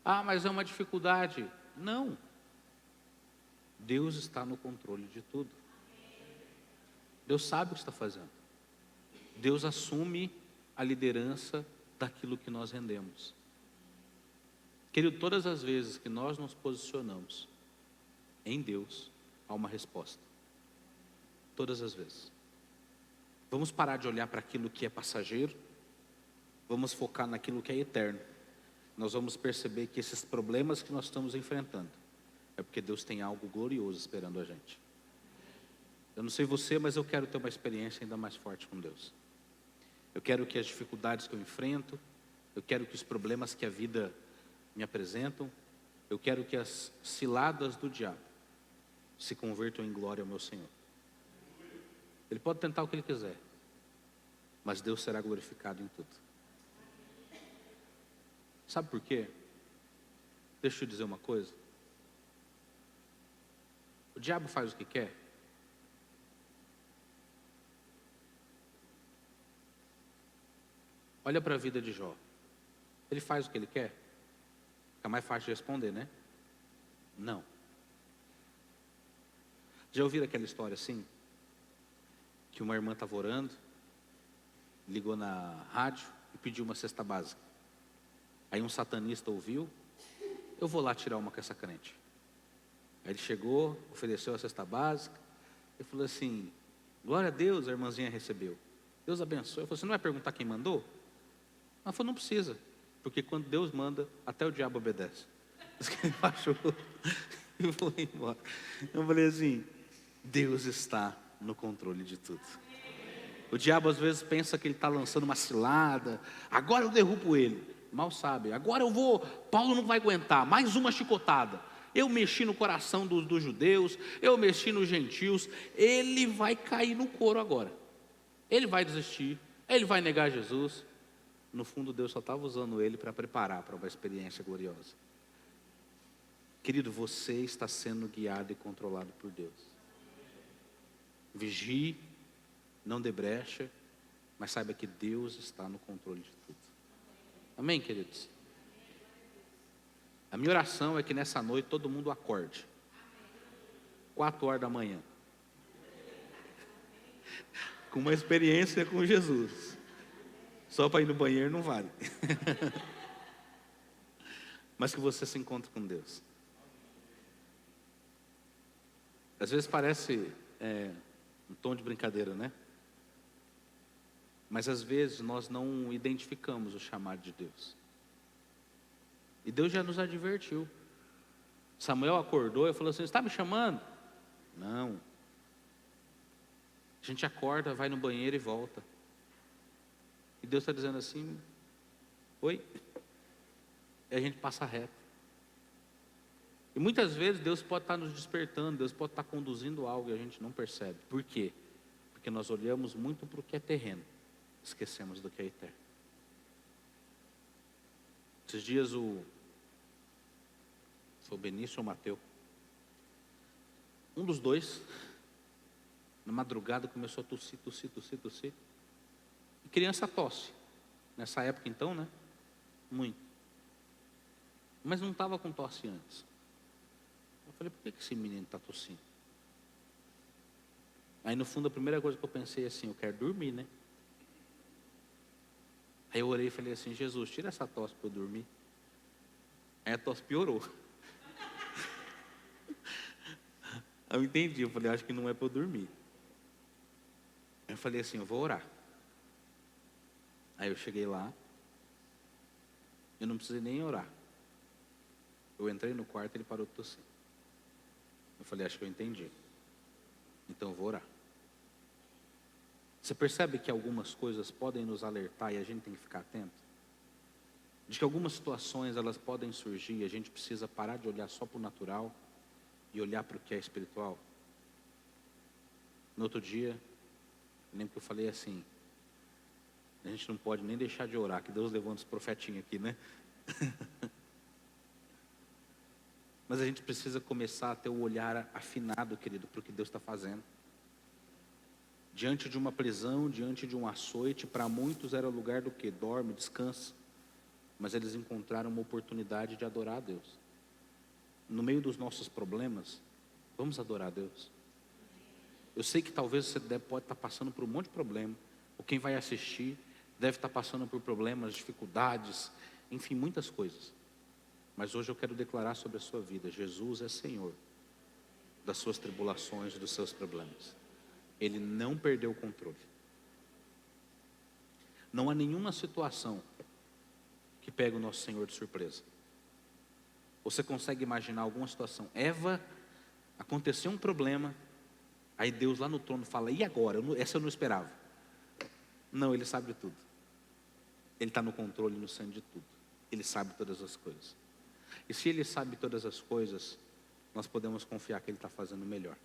Ah, mas é uma dificuldade. Não. Deus está no controle de tudo. Deus sabe o que está fazendo. Deus assume a liderança daquilo que nós rendemos. Querido, todas as vezes que nós nos posicionamos em Deus, há uma resposta. Todas as vezes. Vamos parar de olhar para aquilo que é passageiro, vamos focar naquilo que é eterno. Nós vamos perceber que esses problemas que nós estamos enfrentando é porque Deus tem algo glorioso esperando a gente. Eu não sei você, mas eu quero ter uma experiência ainda mais forte com Deus. Eu quero que as dificuldades que eu enfrento, eu quero que os problemas que a vida me apresentam, eu quero que as ciladas do diabo se convertam em glória ao meu Senhor. Ele pode tentar o que ele quiser, mas Deus será glorificado em tudo. Sabe por quê? Deixa eu te dizer uma coisa. O diabo faz o que quer. Olha para a vida de Jó. Ele faz o que ele quer? Fica mais fácil de responder, né? Não. Já ouviram aquela história assim? Que uma irmã estava orando ligou na rádio e pediu uma cesta básica. Aí um satanista ouviu, eu vou lá tirar uma com essa crente. Aí ele chegou, ofereceu a cesta básica, e falou assim, glória a Deus, a irmãzinha recebeu. Deus abençoe. Eu falei, você não vai perguntar quem mandou? Ela falou, não precisa, porque quando Deus manda, até o diabo obedece. Ele baixou e foi embora. Eu falei assim, Deus está no controle de tudo. O diabo às vezes pensa que ele está lançando uma cilada, agora eu derrubo ele. Mal sabe, agora eu vou, Paulo não vai aguentar, mais uma chicotada. Eu mexi no coração dos judeus, eu mexi nos gentios, ele vai cair no couro agora. Ele vai desistir, ele vai negar Jesus. No fundo, Deus só estava usando ele para preparar para uma experiência gloriosa. Querido, você está sendo guiado e controlado por Deus. Vigie, não dê brecha, mas saiba que Deus está no controle de tudo. Amém, queridos? A minha oração é que nessa noite todo mundo acorde. 4 da manhã. Com uma experiência com Jesus. Só para ir no banheiro não vale. Mas que você se encontre com Deus. Às vezes parece um tom de brincadeira, né? Mas às vezes nós não identificamos o chamado de Deus. E Deus já nos advertiu. Samuel acordou e falou assim, você está me chamando? Não. A gente acorda, vai no banheiro e volta. E Deus está dizendo assim, oi? E a gente passa reto. E muitas vezes Deus pode estar nos despertando, Deus pode estar conduzindo algo e a gente não percebe. Por quê? Porque nós olhamos muito para o que é terreno, esquecemos do que é eterno. Esses dias foi o Benício ou o Mateus, um dos dois, na madrugada começou a tossir. E criança tosse, nessa época então, né? Muito. Mas não estava com tosse antes. Eu falei, por que esse menino está tossindo? Aí no fundo a primeira coisa que eu pensei é assim, eu quero dormir, né? Aí eu orei e falei assim, Jesus, tira essa tosse para eu dormir. Aí a tosse piorou. Aí eu entendi, eu falei, acho que não é para eu dormir. Aí eu falei assim, eu vou orar. Aí eu cheguei lá, eu não precisei nem orar. Eu entrei no quarto e ele parou de tossir. Eu falei, acho que eu entendi. Então eu vou orar. Você percebe que algumas coisas podem nos alertar e a gente tem que ficar atento? De que algumas situações elas podem surgir e a gente precisa parar de olhar só para o natural e olhar para o que é espiritual? No outro dia, eu lembro que eu falei assim, a gente não pode nem deixar de orar, que Deus levanta os profetinhos aqui, né? Mas a gente precisa começar a ter o olhar afinado, querido, para o que Deus está fazendo. Diante de uma prisão, diante de um açoite, para muitos era o lugar do que? Dorme, descansa. Mas eles encontraram uma oportunidade de adorar a Deus. No meio dos nossos problemas, vamos adorar a Deus. Eu sei que talvez você pode estar passando por um monte de problema, ou quem vai assistir deve estar passando por problemas, dificuldades, enfim, muitas coisas. Mas hoje eu quero declarar sobre a sua vida, Jesus é Senhor das suas tribulações e dos seus problemas. Ele não perdeu o controle. Não há nenhuma situação que pegue o nosso Senhor de surpresa. Você consegue imaginar alguma situação? Eva, aconteceu um problema, aí Deus lá no trono fala, e agora? Essa eu não esperava. Não, Ele sabe de tudo. Ele está no controle e no centro de tudo. Ele sabe todas as coisas. E se Ele sabe todas as coisas, nós podemos confiar que Ele está fazendo o melhor.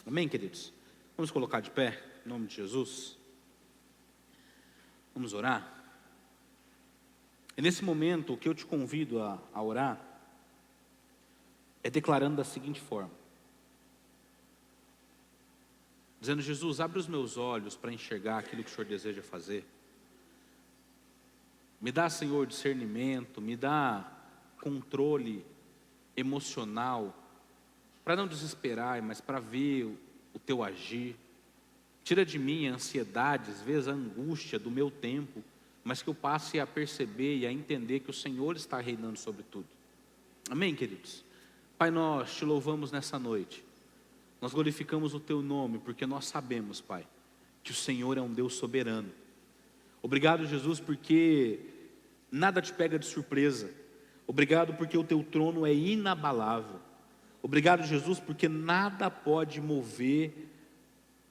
Amém, queridos? Vamos colocar de pé, em nome de Jesus. Vamos orar. E nesse momento, o que eu te convido a orar, é declarando da seguinte forma. Dizendo, Jesus, abre os meus olhos para enxergar aquilo que o Senhor deseja fazer. Me dá, Senhor, discernimento, me dá controle emocional, para não desesperar, mas para ver o teu agir. Tira de mim a ansiedade, às vezes a angústia do meu tempo, mas que eu passe a perceber e a entender que o Senhor está reinando sobre tudo. Amém, queridos? Pai, nós te louvamos nessa noite. Nós glorificamos o teu nome, porque nós sabemos, Pai, que o Senhor é um Deus soberano. Obrigado, Jesus, porque nada te pega de surpresa. Obrigado porque o teu trono é inabalável. Obrigado, Jesus, porque nada pode mover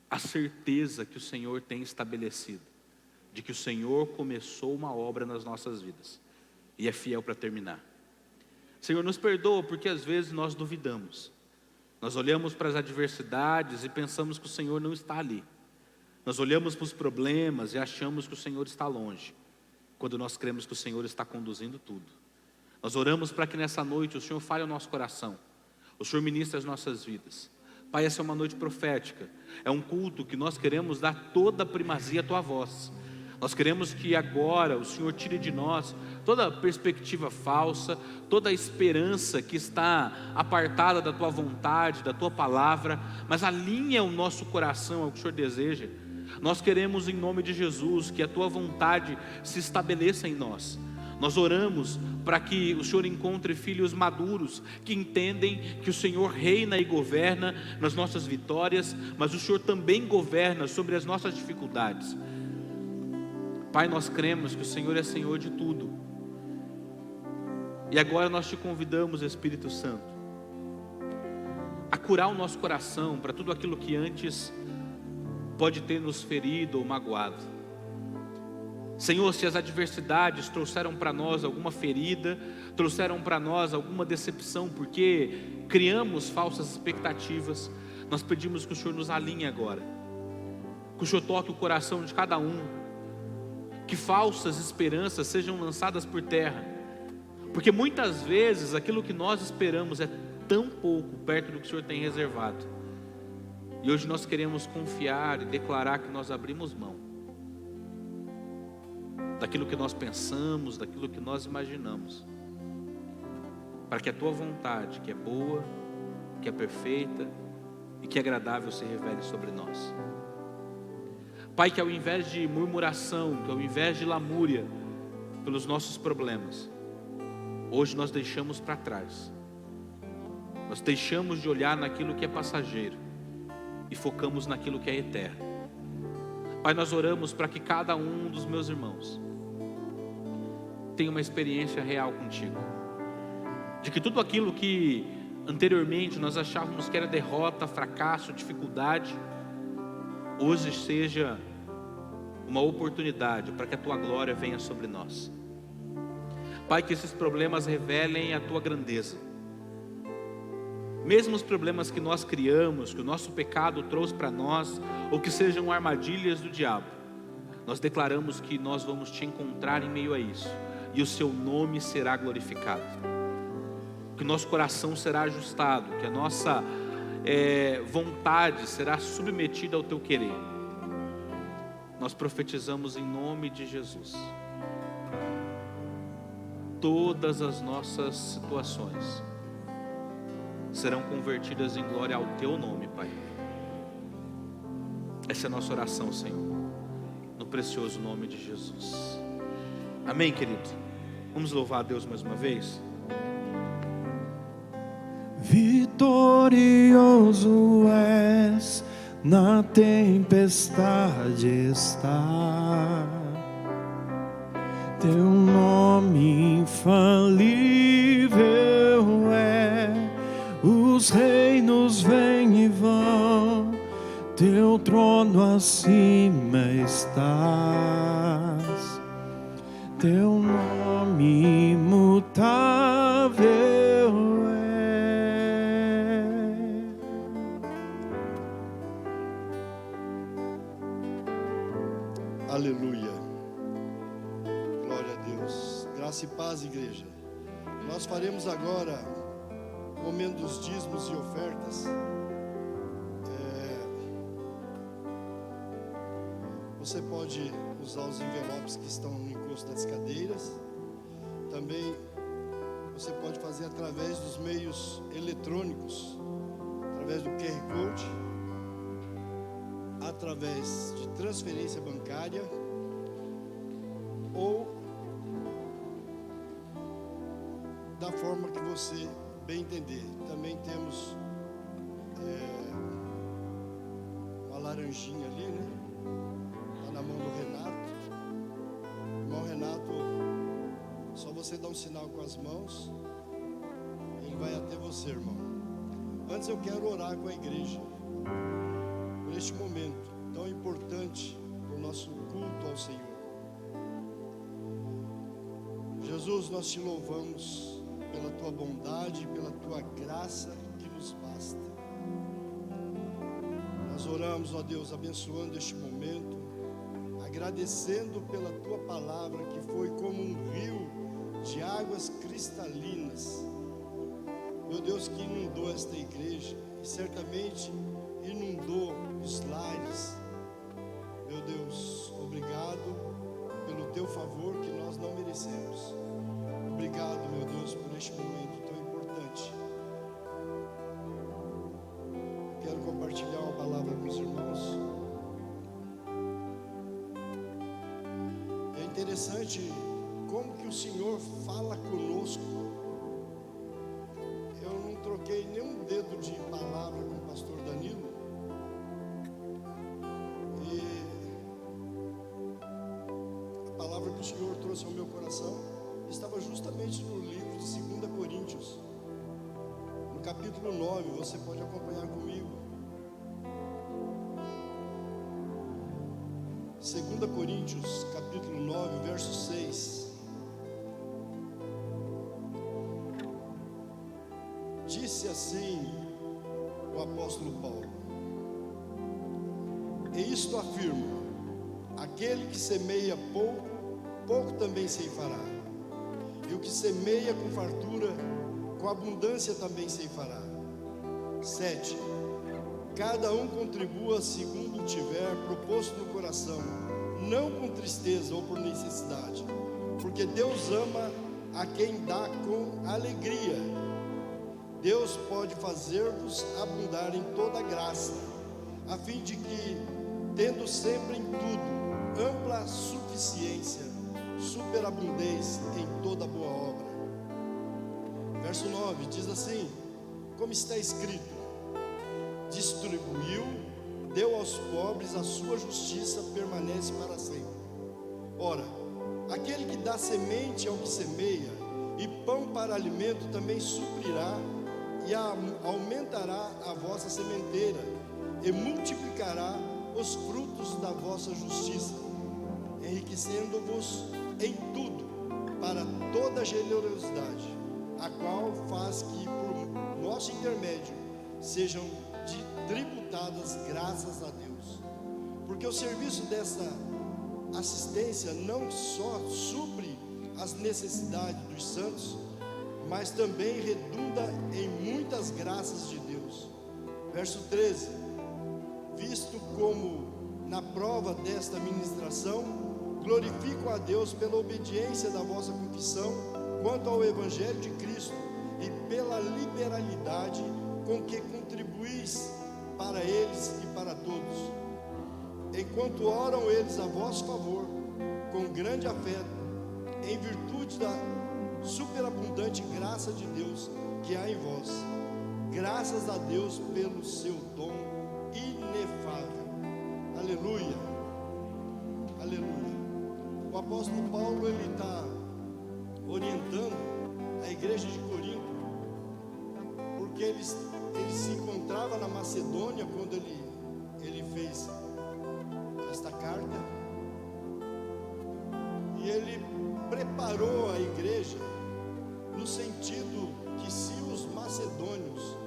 a certeza que o Senhor tem estabelecido, de que o Senhor começou uma obra nas nossas vidas e é fiel para terminar. Senhor, nos perdoa porque às vezes nós duvidamos. Nós olhamos para as adversidades e pensamos que o Senhor não está ali. Nós olhamos para os problemas e achamos que o Senhor está longe, quando nós cremos que o Senhor está conduzindo tudo. Nós oramos para que nessa noite o Senhor fale ao nosso coração, o Senhor ministre as nossas vidas. Pai, essa é uma noite profética, é um culto que nós queremos dar toda a primazia à tua voz. Nós queremos que agora o Senhor tire de nós toda a perspectiva falsa, toda a esperança que está apartada da tua vontade, da tua palavra, mas alinha o nosso coração ao que o Senhor deseja. Nós queremos, em nome de Jesus, que a tua vontade se estabeleça em nós. Nós oramos para que o Senhor encontre filhos maduros, que entendem que o Senhor reina e governa nas nossas vitórias, mas o Senhor também governa sobre as nossas dificuldades. Pai, nós cremos que o Senhor é Senhor de tudo. E agora nós te convidamos, Espírito Santo, a curar o nosso coração para tudo aquilo que antes pode ter nos ferido ou magoado. Senhor, se as adversidades trouxeram para nós alguma ferida, trouxeram para nós alguma decepção, porque criamos falsas expectativas, nós pedimos que o Senhor nos alinhe agora, que o Senhor toque o coração de cada um, que falsas esperanças sejam lançadas por terra, porque muitas vezes aquilo que nós esperamos é tão pouco perto do que o Senhor tem reservado, e hoje nós queremos confiar e declarar que nós abrimos mão daquilo que nós pensamos, daquilo que nós imaginamos, para que a tua vontade, que é boa, que é perfeita e que é agradável, se revele sobre nós. Pai, que ao invés de murmuração, que ao invés de lamúria pelos nossos problemas, hoje nós deixamos para trás, nós deixamos de olhar naquilo que é passageiro e focamos naquilo que é eterno. Pai, nós oramos para que cada um dos meus irmãos tenha uma experiência real contigo, de que tudo aquilo que anteriormente nós achávamos que era derrota, fracasso, dificuldade, hoje seja uma oportunidade para que a tua glória venha sobre nós. Pai, que esses problemas revelem a tua grandeza, mesmo os problemas que nós criamos, que o nosso pecado trouxe para nós, ou que sejam armadilhas do diabo, nós declaramos que nós vamos te encontrar em meio a isso, e o seu nome será glorificado, que o nosso coração será ajustado, que a nossa vontade será submetida ao teu querer. Nós profetizamos em nome de Jesus, todas as nossas situações serão convertidas em glória ao teu nome, Pai. Essa é a nossa oração, Senhor, no precioso nome de Jesus. Amém, querido? Vamos louvar a Deus mais uma vez? Vitorioso és, na tempestade está, teu nome infalível é, os reinos vêm e vão, teu trono acima estás, teu nome imutável é. Aleluia. Glória a Deus. Graça e paz, igreja. Nós faremos agora momento dos dízimos e ofertas. Você pode usar os envelopes que estão no encosto das cadeiras. Também você pode fazer através dos meios eletrônicos, através do QR Code. através de transferência bancária ou da forma que você bem entender. Também temos uma laranjinha ali, né? Está na mão do Renato. Irmão Renato, só você dá um sinal com as mãos, ele vai até você, irmão. Antes eu quero orar com a igreja por este momento tão importante para o nosso culto ao Senhor. Jesus, nós te louvamos pela tua bondade, pela tua graça que nos basta. Nós oramos, ó Deus, abençoando este momento, agradecendo pela tua palavra que foi como um rio de águas cristalinas, meu Deus, que inundou esta igreja e certamente inundou os lares. Meu Deus, obrigado pelo teu favor que nós não merecemos. Obrigado, meu Deus, por este momento tão importante. Quero compartilhar uma palavra com os irmãos. É interessante como que o Senhor fala conosco. Eu não troquei nenhum dedo de palavra com o pastor Danilo. E a palavra que o Senhor trouxe ao meu coração estava justamente no livro de 2 Coríntios, no capítulo 9, você pode acompanhar comigo. 2 Coríntios, capítulo 9, verso 6. Disse assim o apóstolo Paulo: e isto afirmo: aquele que semeia pouco, pouco também ceifará. E o que semeia com fartura, com abundância também ceifará. 7. Cada um contribua segundo tiver proposto no coração, não com tristeza ou por necessidade, porque Deus ama a quem dá com alegria. Deus pode fazer-vos abundar em toda graça, a fim de que, tendo sempre em tudo ampla suficiência, superabundez em toda boa obra. Verso 9 diz assim: como está escrito: distribuiu, deu aos pobres, a sua justiça permanece para sempre. Ora, aquele que dá semente ao que semeia e pão para alimento também suprirá e aumentará a vossa sementeira e multiplicará os frutos da vossa justiça, enriquecendo-vos em tudo para toda generosidade, a qual faz que por nosso intermédio sejam tributadas graças a Deus. Porque o serviço dessa assistência não só supre as necessidades dos santos, mas também redunda em muitas graças de Deus. Verso 13: visto como na prova desta ministração glorifico a Deus pela obediência da vossa confissão quanto ao Evangelho de Cristo e pela liberalidade com que contribuís para eles e para todos, enquanto oram eles a vosso favor com grande afeto, em virtude da superabundante graça de Deus que há em vós. Graças a Deus pelo seu dom inefável. Aleluia, aleluia. O apóstolo Paulo, ele está orientando a igreja de Corinto, porque ele se encontrava na Macedônia quando ele fez esta carta, e ele preparou a igreja no sentido que, se os macedônios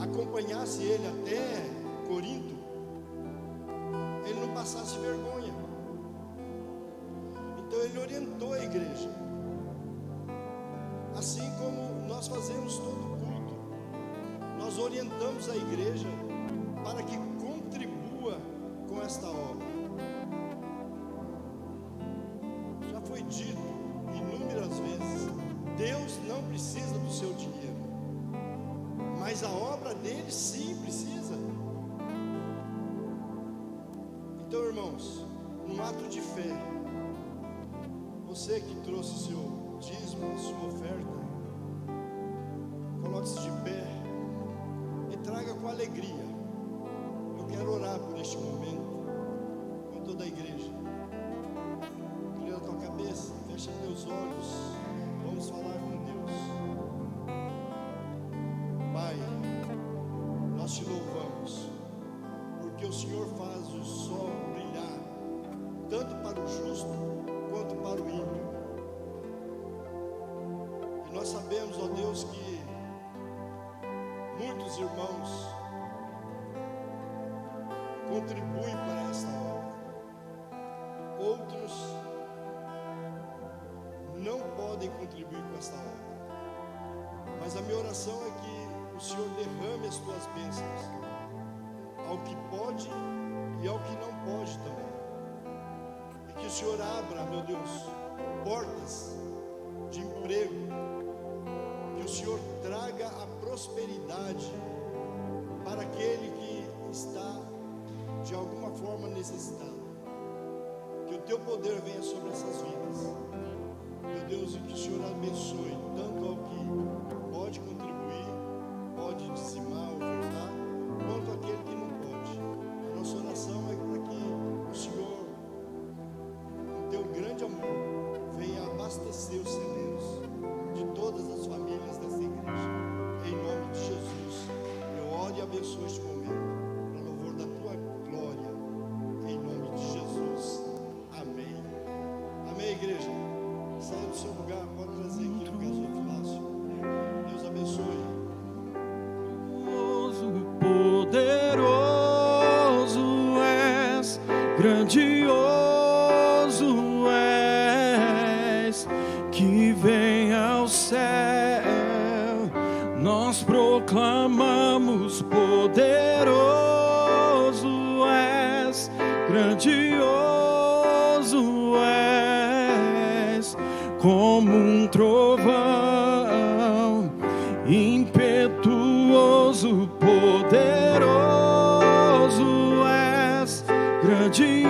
acompanhassem ele até Corinto, ele não passasse vergonha. Então ele orientou a igreja, assim como nós fazemos todo culto. Nós orientamos a igreja para que contribua com esta obra. Já foi dito inúmeras vezes: Deus não precisa do seu dinheiro, mas a obra dele sim precisa. irmãos, num ato de fé, você que trouxe seu dízimo, sua oferta, coloque-se de pé e traga com alegria. Eu quero orar por este momento com toda a igreja. Inclina a tua cabeça, fecha teus olhos, vamos falar com Deus. Pai, nós te louvamos, porque o Senhor faz o sol brilhar, tanto para o justo quanto para o ímpio. E nós sabemos, ó Deus, que muitos irmãos contribuem para esta obra, outros não podem contribuir com esta obra, mas a minha oração é que o Senhor derrame as tuas bênçãos ao que pode e ao que não pode também, e que o Senhor abra, meu Deus, portas de emprego, que o Senhor traga a prosperidade para aquele que está de alguma forma necessitado, que o teu poder venha sobre essas vidas, meu Deus, e que o Senhor abençoe tanto ao que pode contribuir, pode dizimar, ofertar, quanto aquele que não pode. A nossa oração é para que o Senhor, com teu grande amor, venha abastecer os celeiros de todas as famílias dessa igreja, em nome de Jesus. Eu oro e abençoo este momento, para louvor da tua glória, em nome de Jesus. Amém. Amém, igreja. Saia do seu lugar, pode trazer aqui no gasofilácio. Deus abençoe. Poderoso és, grandioso és, que vem ao céu, nós proclamamos: poderoso és, grandioso és, como um trovão, impetuoso, poderoso és, grandioso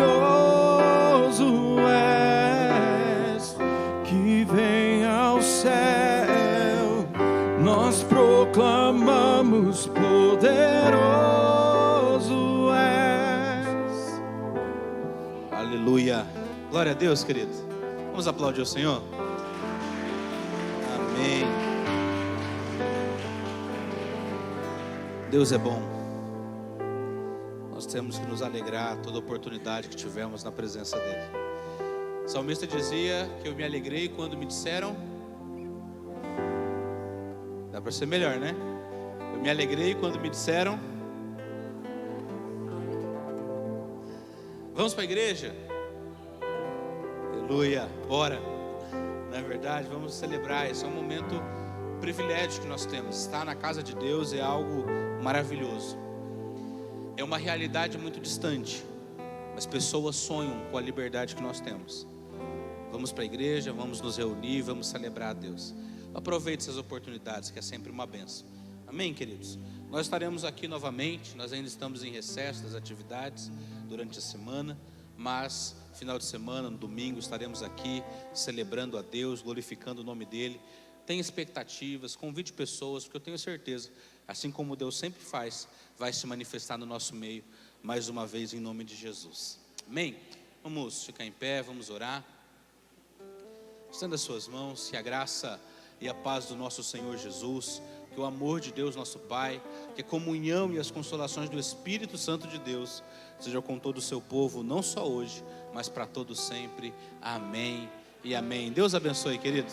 és, que vem ao céu, nós proclamamos: poderoso és. Aleluia. Glória a Deus, querido. Vamos aplaudir o Senhor? Amém. Deus é bom. Nós temos que nos alegrar toda oportunidade que tivemos na presença dele. O salmista dizia que eu me alegrei quando me disseram. Dá para ser melhor, né? Eu me alegrei quando me disseram. Vamos para a igreja? Aleluia, bora. Na verdade, vamos celebrar. Esse é um momento privilégio que nós temos. Estar na casa de Deus é algo maravilhoso. É uma realidade muito distante, mas pessoas sonham com a liberdade que nós temos. Vamos para a igreja, vamos nos reunir, vamos celebrar a Deus. Aproveite essas oportunidades, que é sempre uma bênção. Amém, queridos? Nós estaremos aqui novamente. Nós ainda estamos em recesso das atividades durante a semana, mas final de semana, no domingo, estaremos aqui celebrando a Deus, glorificando o nome dEle. Tenha expectativas, convide pessoas, porque eu tenho certeza, assim como Deus sempre faz, vai se manifestar no nosso meio, mais uma vez, em nome de Jesus. Amém? Vamos ficar em pé, vamos orar. Estenda as suas mãos, que a graça e a paz do nosso Senhor Jesus, que o amor de Deus nosso Pai, que a comunhão e as consolações do Espírito Santo de Deus sejam com todo o seu povo, não só hoje, mas para todo sempre. Amém e amém. Deus abençoe, querido.